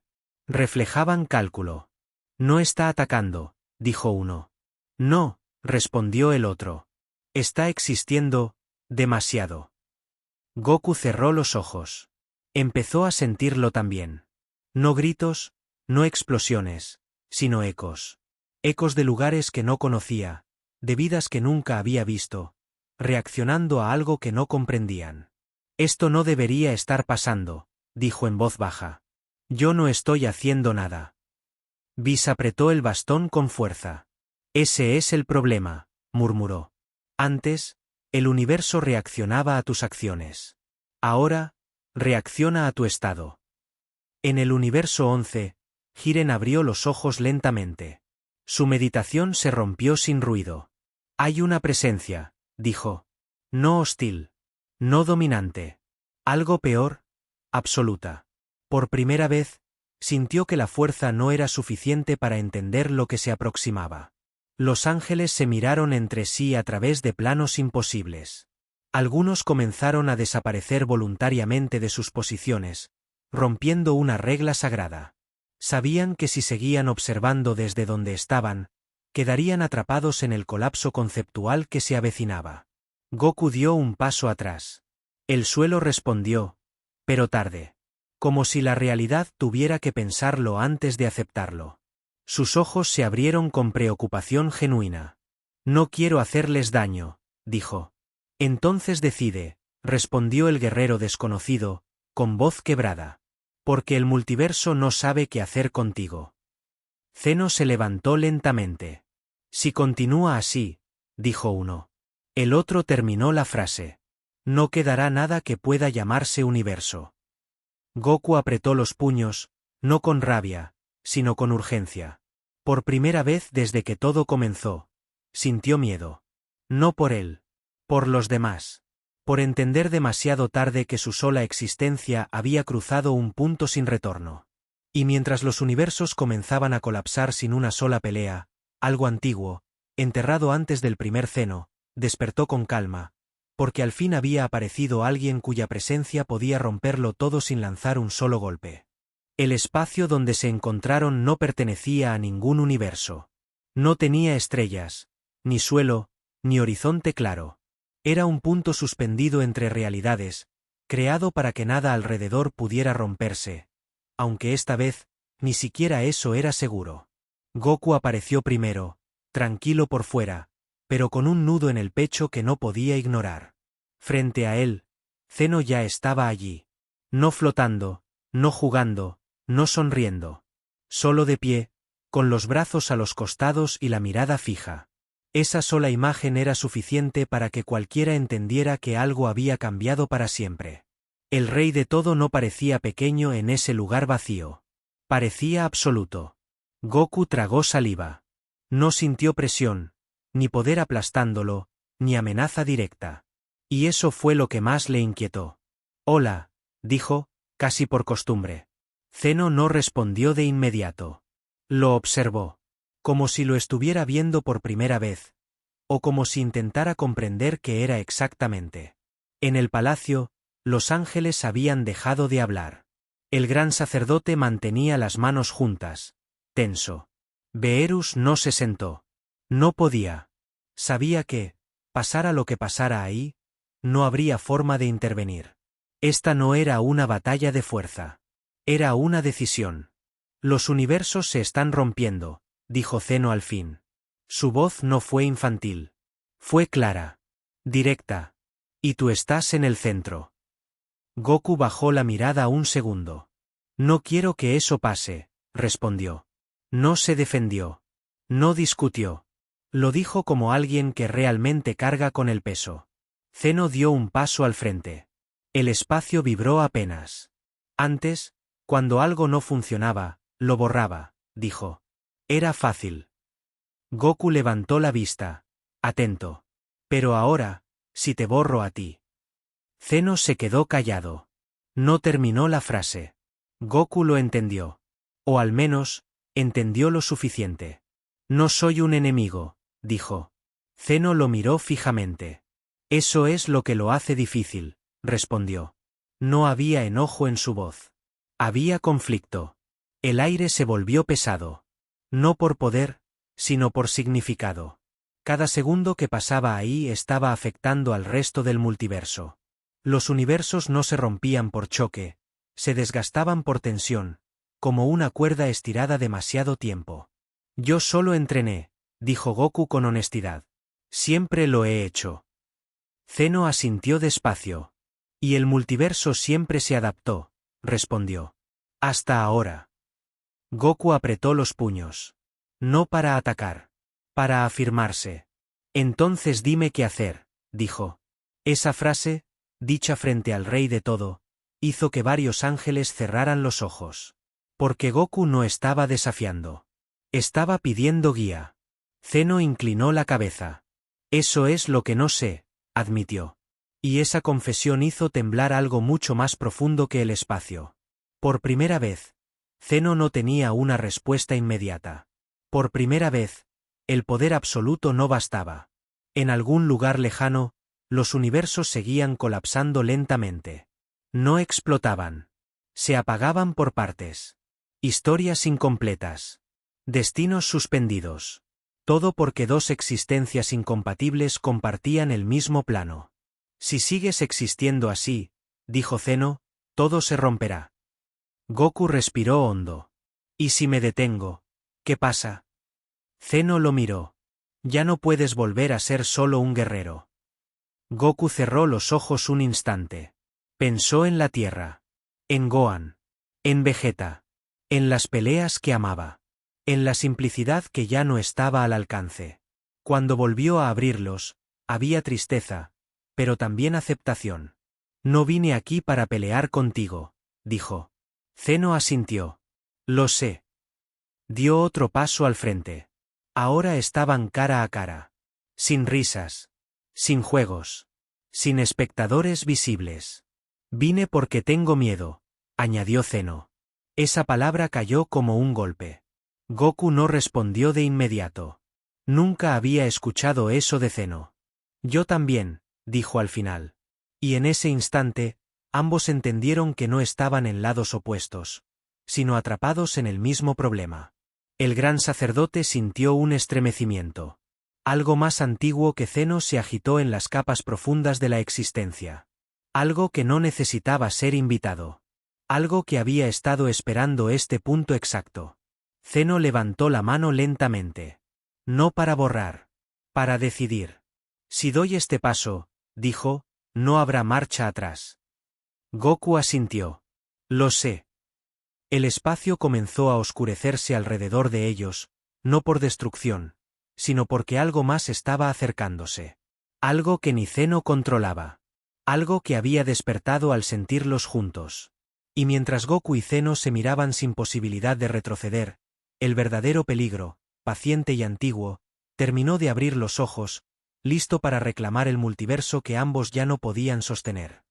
Reflejaban cálculo. No está atacando, dijo uno. No, respondió el otro. Está existiendo, demasiado. Goku cerró los ojos. Empezó a sentirlo también. No gritos, no explosiones, sino ecos. Ecos de lugares que no conocía, de vidas que nunca había visto, reaccionando a algo que no comprendían. Esto no debería estar pasando, dijo en voz baja. Yo no estoy haciendo nada. Whis apretó el bastón con fuerza. Ese es el problema, murmuró. Antes, el universo reaccionaba a tus acciones. Ahora, reacciona a tu estado. En el universo 11, Jiren abrió los ojos lentamente. Su meditación se rompió sin ruido. Hay una presencia, dijo. No hostil. No dominante. Algo peor, absoluta. Por primera vez, sintió que la fuerza no era suficiente para entender lo que se aproximaba. Los ángeles se miraron entre sí a través de planos imposibles. Algunos comenzaron a desaparecer voluntariamente de sus posiciones, rompiendo una regla sagrada. Sabían que si seguían observando desde donde estaban, quedarían atrapados en el colapso conceptual que se avecinaba. Goku dio un paso atrás. El suelo respondió, pero tarde. Como si la realidad tuviera que pensarlo antes de aceptarlo. Sus ojos se abrieron con preocupación genuina. No quiero hacerles daño, dijo. Entonces decide, respondió el guerrero desconocido, con voz quebrada. Porque el multiverso no sabe qué hacer contigo. Zeno se levantó lentamente. Si continúa así, dijo uno. El otro terminó la frase. No quedará nada que pueda llamarse universo. Goku apretó los puños, no con rabia, sino con urgencia. Por primera vez desde que todo comenzó, sintió miedo. No por él, por los demás. Por entender demasiado tarde que su sola existencia había cruzado un punto sin retorno. Y mientras los universos comenzaban a colapsar sin una sola pelea, algo antiguo, enterrado antes del primer Zeno, despertó con calma, porque al fin había aparecido alguien cuya presencia podía romperlo todo sin lanzar un solo golpe. El espacio donde se encontraron no pertenecía a ningún universo. No tenía estrellas, ni suelo, ni horizonte claro. Era un punto suspendido entre realidades, creado para que nada alrededor pudiera romperse, aunque esta vez, ni siquiera eso era seguro. Goku apareció primero, tranquilo por fuera, pero con un nudo en el pecho que no podía ignorar. Frente a él, Zeno ya estaba allí. No flotando, no jugando, no sonriendo. Solo de pie, con los brazos a los costados y la mirada fija. Esa sola imagen era suficiente para que cualquiera entendiera que algo había cambiado para siempre. El rey de todo no parecía pequeño en ese lugar vacío. Parecía absoluto. Goku tragó saliva. No sintió presión, ni poder aplastándolo, ni amenaza directa. Y eso fue lo que más le inquietó. Hola, dijo, casi por costumbre. Zeno no respondió de inmediato. Lo observó. Como si lo estuviera viendo por primera vez. O como si intentara comprender qué era exactamente. En el palacio, los ángeles habían dejado de hablar. El gran sacerdote mantenía las manos juntas, tenso. Beerus no se sentó. No podía. Sabía que, pasara lo que pasara ahí, no habría forma de intervenir. Esta no era una batalla de fuerza. Era una decisión. Los universos se están rompiendo, dijo Zeno al fin. Su voz no fue infantil. Fue clara. Directa. Y tú estás en el centro. Goku bajó la mirada un segundo. No quiero que eso pase, respondió. No se defendió. No discutió. Lo dijo como alguien que realmente carga con el peso. Zeno dio un paso al frente. El espacio vibró apenas. Antes, cuando algo no funcionaba, lo borraba, dijo. Era fácil. Goku levantó la vista, atento. Pero ahora, si te borro a ti. Zeno se quedó callado. No terminó la frase. Goku lo entendió. O al menos, entendió lo suficiente. No soy un enemigo, dijo. Zeno lo miró fijamente. Eso es lo que lo hace difícil, respondió. No había enojo en su voz. Había conflicto. El aire se volvió pesado. No por poder, sino por significado. Cada segundo que pasaba ahí estaba afectando al resto del multiverso. Los universos no se rompían por choque, se desgastaban por tensión, como una cuerda estirada demasiado tiempo. Yo solo entrené, dijo Goku con honestidad. Siempre lo he hecho. Zeno asintió despacio. Y el multiverso siempre se adaptó, respondió. Hasta ahora. Goku apretó los puños. No para atacar. Para afirmarse. Entonces dime qué hacer, dijo. Esa frase, dicha frente al rey de todo, hizo que varios ángeles cerraran los ojos. Porque Goku no estaba desafiando. Estaba pidiendo guía. Zeno inclinó la cabeza. Eso es lo que no sé, admitió. Y esa confesión hizo temblar algo mucho más profundo que el espacio. Por primera vez, Zeno no tenía una respuesta inmediata. Por primera vez, el poder absoluto no bastaba. En algún lugar lejano, los universos seguían colapsando lentamente. No explotaban. Se apagaban por partes. Historias incompletas. Destinos suspendidos. Todo porque dos existencias incompatibles compartían el mismo plano. Si sigues existiendo así, dijo Zeno, todo se romperá. Goku respiró hondo. ¿Y si me detengo? ¿Qué pasa? Zeno lo miró. Ya no puedes volver a ser solo un guerrero. Goku cerró los ojos un instante. Pensó en la Tierra. En Gohan. En Vegeta. En las peleas que amaba. En la simplicidad que ya no estaba al alcance. Cuando volvió a abrirlos, había tristeza, pero también aceptación. No vine aquí para pelear contigo, dijo. Zeno asintió. Lo sé. Dio otro paso al frente. Ahora estaban cara a cara. Sin risas. Sin juegos. Sin espectadores visibles. Vine porque tengo miedo, añadió Zeno. Esa palabra cayó como un golpe. Goku no respondió de inmediato. Nunca había escuchado eso de Zeno. Yo también, dijo al final. Y en ese instante, ambos entendieron que no estaban en lados opuestos, sino atrapados en el mismo problema. El gran sacerdote sintió un estremecimiento. Algo más antiguo que Zeno se agitó en las capas profundas de la existencia. Algo que no necesitaba ser invitado. Algo que había estado esperando este punto exacto. Zeno levantó la mano lentamente. No para borrar. Para decidir. Si doy este paso, dijo, no habrá marcha atrás. Goku asintió. Lo sé. El espacio comenzó a oscurecerse alrededor de ellos, no por destrucción, sino porque algo más estaba acercándose. Algo que ni Zeno controlaba. Algo que había despertado al sentirlos juntos. Y mientras Goku y Zeno se miraban sin posibilidad de retroceder, El verdadero peligro, paciente y antiguo, terminó de abrir los ojos, listo para reclamar el multiverso que ambos ya no podían sostener.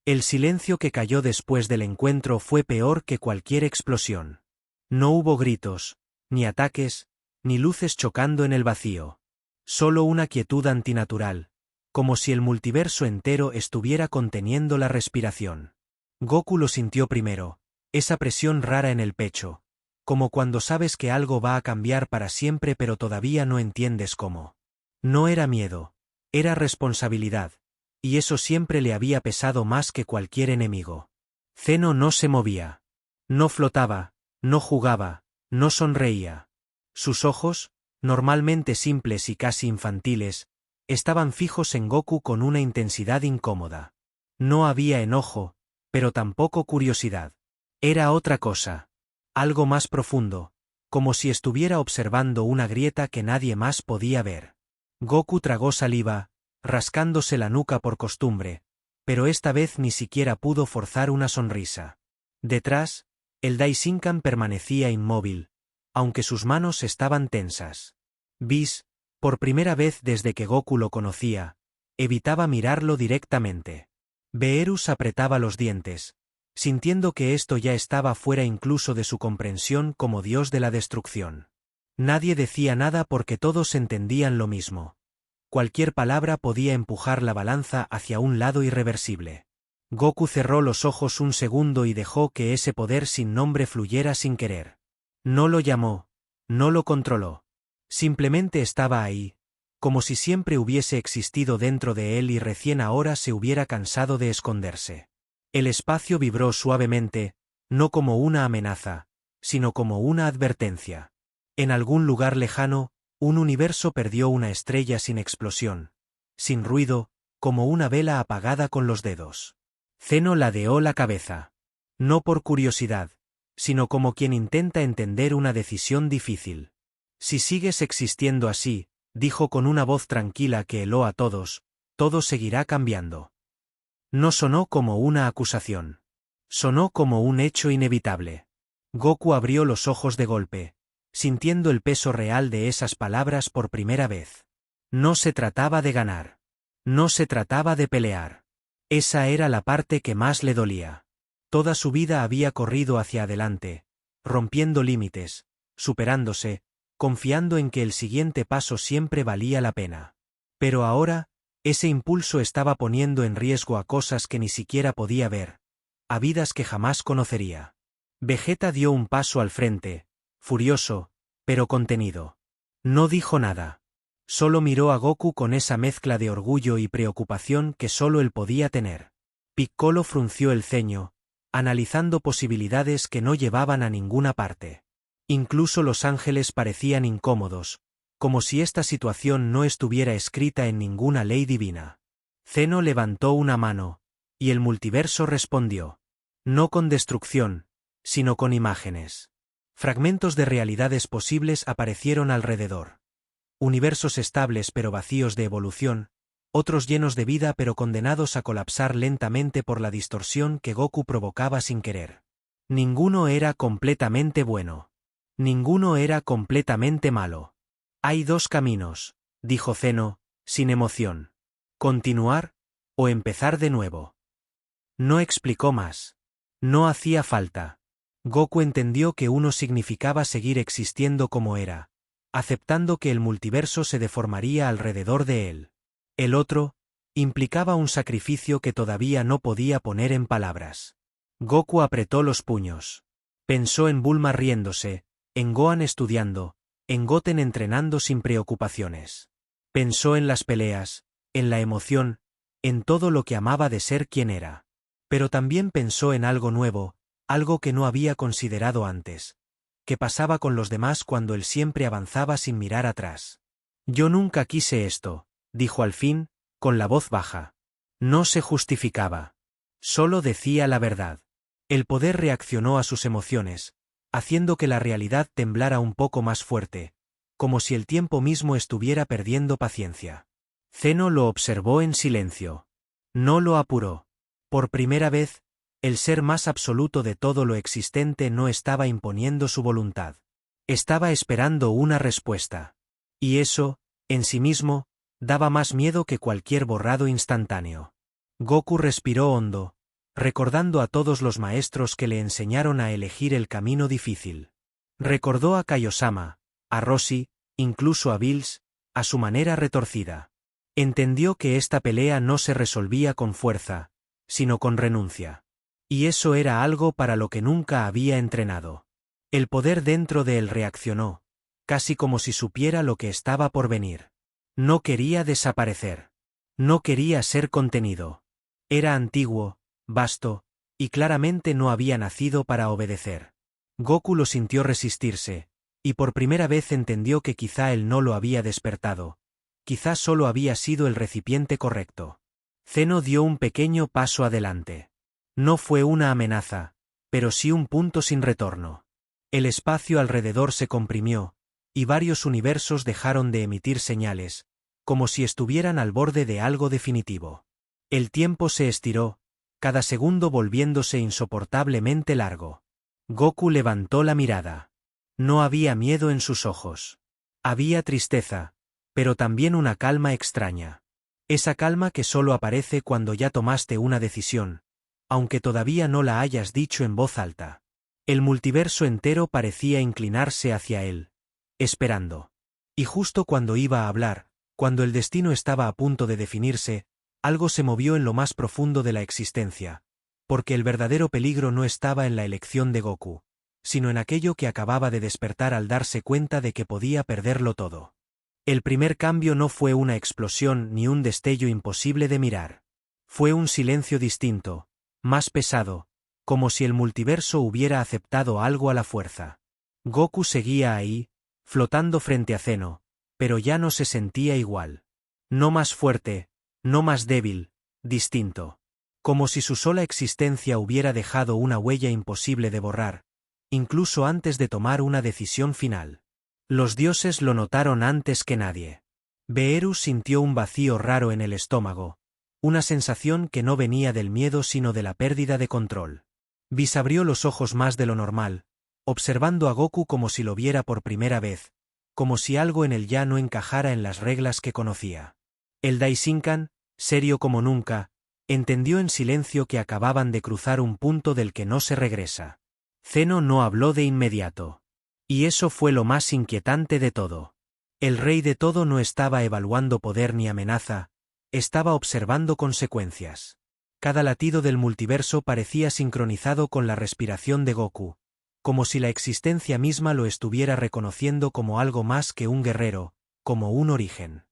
El silencio que cayó después del encuentro fue peor que cualquier explosión. No hubo gritos, ni ataques, ni luces chocando en el vacío. Solo una quietud antinatural, como si el multiverso entero estuviera conteniendo la respiración. Goku lo sintió primero, esa presión rara en el pecho, como cuando sabes que algo va a cambiar para siempre pero todavía no entiendes cómo. No era miedo, era responsabilidad, y eso siempre le había pesado más que cualquier enemigo. Zeno no se movía. No flotaba, no jugaba, no sonreía. Sus ojos, normalmente simples y casi infantiles, estaban fijos en Goku con una intensidad incómoda. No había enojo, pero tampoco curiosidad. Era otra cosa. Algo más profundo, como si estuviera observando una grieta que nadie más podía ver. Goku tragó saliva, rascándose la nuca por costumbre, pero esta vez ni siquiera pudo forzar una sonrisa. Detrás, el Daishinkan permanecía inmóvil, aunque sus manos estaban tensas. Whis, por primera vez desde que Goku lo conocía, evitaba mirarlo directamente. Beerus apretaba los dientes, sintiendo que esto ya estaba fuera incluso de su comprensión como dios de la destrucción. Nadie decía nada porque todos entendían lo mismo. Cualquier palabra podía empujar la balanza hacia un lado irreversible. Goku cerró los ojos un segundo y dejó que ese poder sin nombre fluyera sin querer. No lo llamó, no lo controló. Simplemente estaba ahí, como si siempre hubiese existido dentro de él y recién ahora se hubiera cansado de esconderse. El espacio vibró suavemente, no como una amenaza, sino como una advertencia. En algún lugar lejano, un universo perdió una estrella sin explosión, sin ruido, como una vela apagada con los dedos. Zeno ladeó la cabeza. No por curiosidad, sino como quien intenta entender una decisión difícil. Si sigues existiendo así, dijo con una voz tranquila que heló a todos, todo seguirá cambiando. No sonó como una acusación. Sonó como un hecho inevitable. Goku abrió los ojos de golpe, sintiendo el peso real de esas palabras por primera vez. No se trataba de ganar. No se trataba de pelear. Esa era la parte que más le dolía. Toda su vida había corrido hacia adelante, rompiendo límites, superándose, confiando en que el siguiente paso siempre valía la pena. Pero ahora, ese impulso estaba poniendo en riesgo a cosas que ni siquiera podía ver, a vidas que jamás conocería. Vegeta dio un paso al frente, furioso, pero contenido. No dijo nada. Solo miró a Goku con esa mezcla de orgullo y preocupación que solo él podía tener. Piccolo frunció el ceño, analizando posibilidades que no llevaban a ninguna parte. Incluso los ángeles parecían incómodos, como si esta situación no estuviera escrita en ninguna ley divina. Zeno levantó una mano, y el multiverso respondió. No con destrucción, sino con imágenes. Fragmentos de realidades posibles aparecieron alrededor. Universos estables pero vacíos de evolución, otros llenos de vida pero condenados a colapsar lentamente por la distorsión que Goku provocaba sin querer. Ninguno era completamente bueno. Ninguno era completamente malo. Hay dos caminos, dijo Zeno, sin emoción. Continuar, o empezar de nuevo. No explicó más. No hacía falta. Goku entendió que uno significaba seguir existiendo como era, aceptando que el multiverso se deformaría alrededor de él. El otro, implicaba un sacrificio que todavía no podía poner en palabras. Goku apretó los puños. Pensó en Bulma riéndose, en Gohan estudiando, en Goten entrenando sin preocupaciones. Pensó en las peleas, en la emoción, en todo lo que amaba de ser quien era. Pero también pensó en algo nuevo, algo que no había considerado antes. ¿Qué pasaba con los demás cuando él siempre avanzaba sin mirar atrás? Yo nunca quise esto, dijo al fin, con la voz baja. No se justificaba. Solo decía la verdad. El poder reaccionó a sus emociones, haciendo que la realidad temblara un poco más fuerte, como si el tiempo mismo estuviera perdiendo paciencia. Zeno lo observó en silencio. No lo apuró. Por primera vez, el ser más absoluto de todo lo existente no estaba imponiendo su voluntad. Estaba esperando una respuesta. Y eso, en sí mismo, daba más miedo que cualquier borrado instantáneo. Goku respiró hondo, recordando a todos los maestros que le enseñaron a elegir el camino difícil. Recordó a Kaiosama, a Roshi, incluso a Bills, a su manera retorcida. Entendió que esta pelea no se resolvía con fuerza, sino con renuncia. Y eso era algo para lo que nunca había entrenado. El poder dentro de él reaccionó, casi como si supiera lo que estaba por venir. No quería desaparecer. No quería ser contenido. Era antiguo, vasto, y claramente no había nacido para obedecer. Goku lo sintió resistirse, y por primera vez entendió que quizá él no lo había despertado. Quizá solo había sido el recipiente correcto. Zeno dio un pequeño paso adelante. No fue una amenaza, pero sí un punto sin retorno. El espacio alrededor se comprimió, y varios universos dejaron de emitir señales, como si estuvieran al borde de algo definitivo. El tiempo se estiró, cada segundo volviéndose insoportablemente largo. Goku levantó la mirada. No había miedo en sus ojos. Había tristeza, pero también una calma extraña. Esa calma que solo aparece cuando ya tomaste una decisión, aunque todavía no la hayas dicho en voz alta. El multiverso entero parecía inclinarse hacia él, esperando. Y justo cuando iba a hablar, cuando el destino estaba a punto de definirse, algo se movió en lo más profundo de la existencia, porque el verdadero peligro no estaba en la elección de Goku, sino en aquello que acababa de despertar al darse cuenta de que podía perderlo todo. El primer cambio no fue una explosión ni un destello imposible de mirar. Fue un silencio distinto, más pesado, como si el multiverso hubiera aceptado algo a la fuerza. Goku seguía ahí, flotando frente a Zeno, pero ya no se sentía igual. No más fuerte, no más débil, distinto. Como si su sola existencia hubiera dejado una huella imposible de borrar, incluso antes de tomar una decisión final. Los dioses lo notaron antes que nadie. Beerus sintió un vacío raro en el estómago, una sensación que no venía del miedo sino de la pérdida de control. Whis abrió los ojos más de lo normal, observando a Goku como si lo viera por primera vez, como si algo en él ya no encajara en las reglas que conocía. El Daishinkan, serio como nunca, entendió en silencio que acababan de cruzar un punto del que no se regresa. Zeno no habló de inmediato. Y eso fue lo más inquietante de todo. El rey de todo no estaba evaluando poder ni amenaza, estaba observando consecuencias. Cada latido del multiverso parecía sincronizado con la respiración de Goku, como si la existencia misma lo estuviera reconociendo como algo más que un guerrero, como un origen.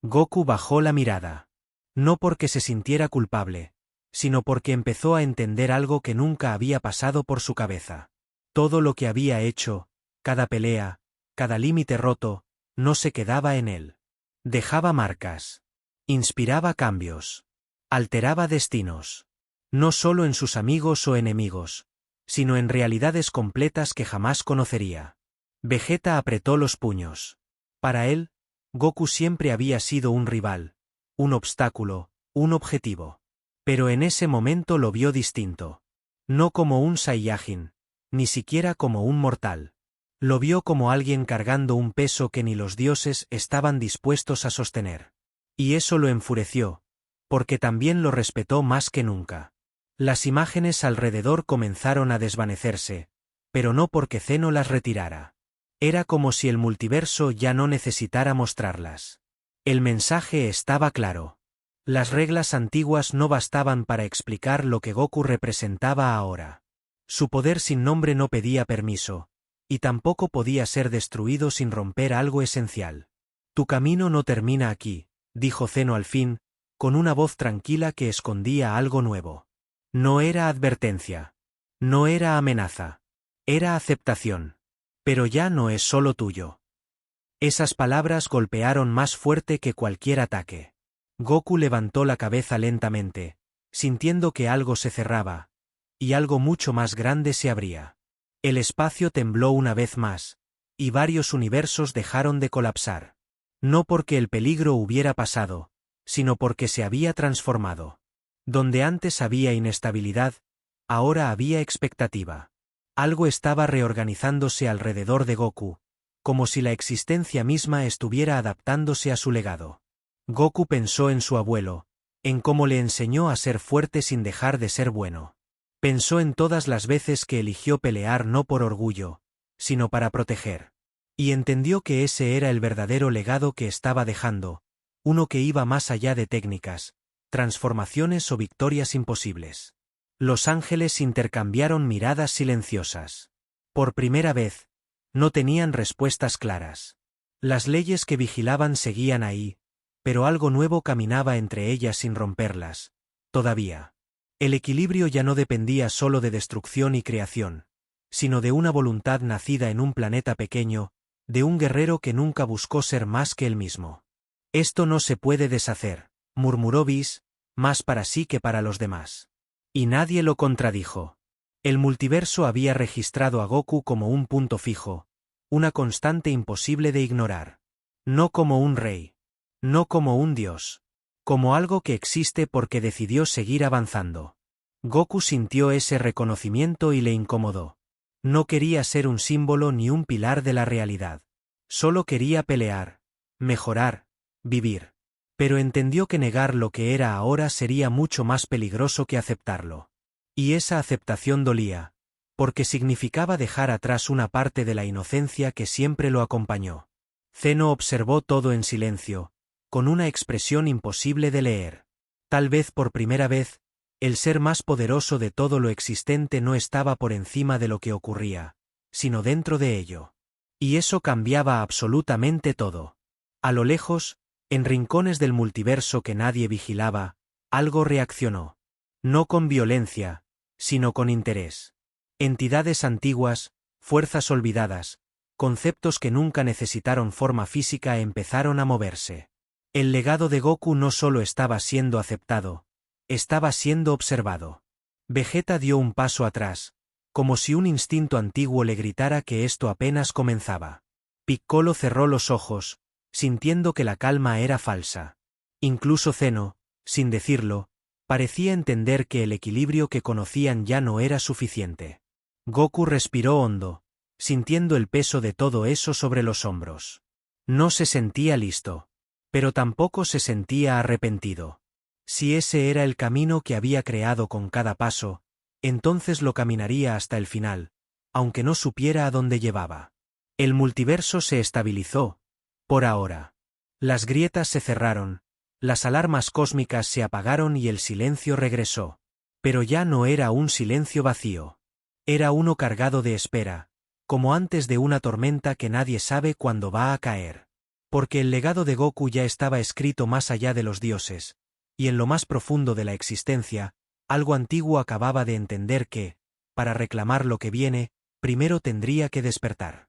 Goku bajó la mirada. No porque se sintiera culpable, sino porque empezó a entender algo que nunca había pasado por su cabeza. Todo lo que había hecho, cada pelea, cada límite roto, no se quedaba en él. Dejaba marcas. Inspiraba cambios. Alteraba destinos. No solo en sus amigos o enemigos, sino en realidades completas que jamás conocería. Vegeta apretó los puños. Para él, Goku siempre había sido un rival, un obstáculo, un objetivo. Pero en ese momento lo vio distinto. No como un Saiyajin, ni siquiera como un mortal. Lo vio como alguien cargando un peso que ni los dioses estaban dispuestos a sostener. Y eso lo enfureció, porque también lo respetó más que nunca. Las imágenes alrededor comenzaron a desvanecerse, pero no porque Zeno las retirara. Era como si el multiverso ya no necesitara mostrarlas. El mensaje estaba claro. Las reglas antiguas no bastaban para explicar lo que Goku representaba ahora. Su poder sin nombre no pedía permiso, y tampoco podía ser destruido sin romper algo esencial. Tu camino no termina aquí, dijo Zeno al fin, con una voz tranquila que escondía algo nuevo. No era advertencia. No era amenaza. Era aceptación. Pero ya no es solo tuyo. Esas palabras golpearon más fuerte que cualquier ataque. Goku levantó la cabeza lentamente, sintiendo que algo se cerraba, y algo mucho más grande se abría. El espacio tembló una vez más, y varios universos dejaron de colapsar. No porque el peligro hubiera pasado, sino porque se había transformado. Donde antes había inestabilidad, ahora había expectativa. Algo estaba reorganizándose alrededor de Goku, como si la existencia misma estuviera adaptándose a su legado. Goku pensó en su abuelo, en cómo le enseñó a ser fuerte sin dejar de ser bueno. Pensó en todas las veces que eligió pelear no por orgullo, sino para proteger. Y entendió que ese era el verdadero legado que estaba dejando, uno que iba más allá de técnicas, transformaciones o victorias imposibles. Los ángeles intercambiaron miradas silenciosas. Por primera vez, no tenían respuestas claras. Las leyes que vigilaban seguían ahí, pero algo nuevo caminaba entre ellas sin romperlas, todavía. El equilibrio ya no dependía solo de destrucción y creación, sino de una voluntad nacida en un planeta pequeño, de un guerrero que nunca buscó ser más que él mismo. Esto no se puede deshacer, murmuró Whis, más para sí que para los demás. Y nadie lo contradijo. El multiverso había registrado a Goku como un punto fijo, una constante imposible de ignorar. No como un rey. No como un dios. Como algo que existe porque decidió seguir avanzando. Goku sintió ese reconocimiento y le incomodó. No quería ser un símbolo ni un pilar de la realidad. Solo quería pelear, mejorar, vivir. Pero entendió que negar lo que era ahora sería mucho más peligroso que aceptarlo. Y esa aceptación dolía, porque significaba dejar atrás una parte de la inocencia que siempre lo acompañó. Zeno observó todo en silencio, con una expresión imposible de leer. Tal vez por primera vez, el ser más poderoso de todo lo existente no estaba por encima de lo que ocurría, sino dentro de ello. Y eso cambiaba absolutamente todo. A lo lejos, en rincones del multiverso que nadie vigilaba, algo reaccionó. No con violencia, sino con interés. Entidades antiguas, fuerzas olvidadas, conceptos que nunca necesitaron forma física empezaron a moverse. El legado de Goku no solo estaba siendo aceptado, estaba siendo observado. Vegeta dio un paso atrás, como si un instinto antiguo le gritara que esto apenas comenzaba. Piccolo cerró los ojos, sintiendo que la calma era falsa. Incluso Zeno, sin decirlo, parecía entender que el equilibrio que conocían ya no era suficiente. Goku respiró hondo, sintiendo el peso de todo eso sobre los hombros. No se sentía listo, pero tampoco se sentía arrepentido. Si ese era el camino que había creado con cada paso, entonces lo caminaría hasta el final, aunque no supiera a dónde llevaba. El multiverso se estabilizó, por ahora. Las grietas se cerraron, las alarmas cósmicas se apagaron y el silencio regresó. Pero ya no era un silencio vacío. Era uno cargado de espera, como antes de una tormenta que nadie sabe cuándo va a caer. Porque el legado de Goku ya estaba escrito más allá de los dioses, y en lo más profundo de la existencia, algo antiguo acababa de entender que, para reclamar lo que viene, primero tendría que despertar.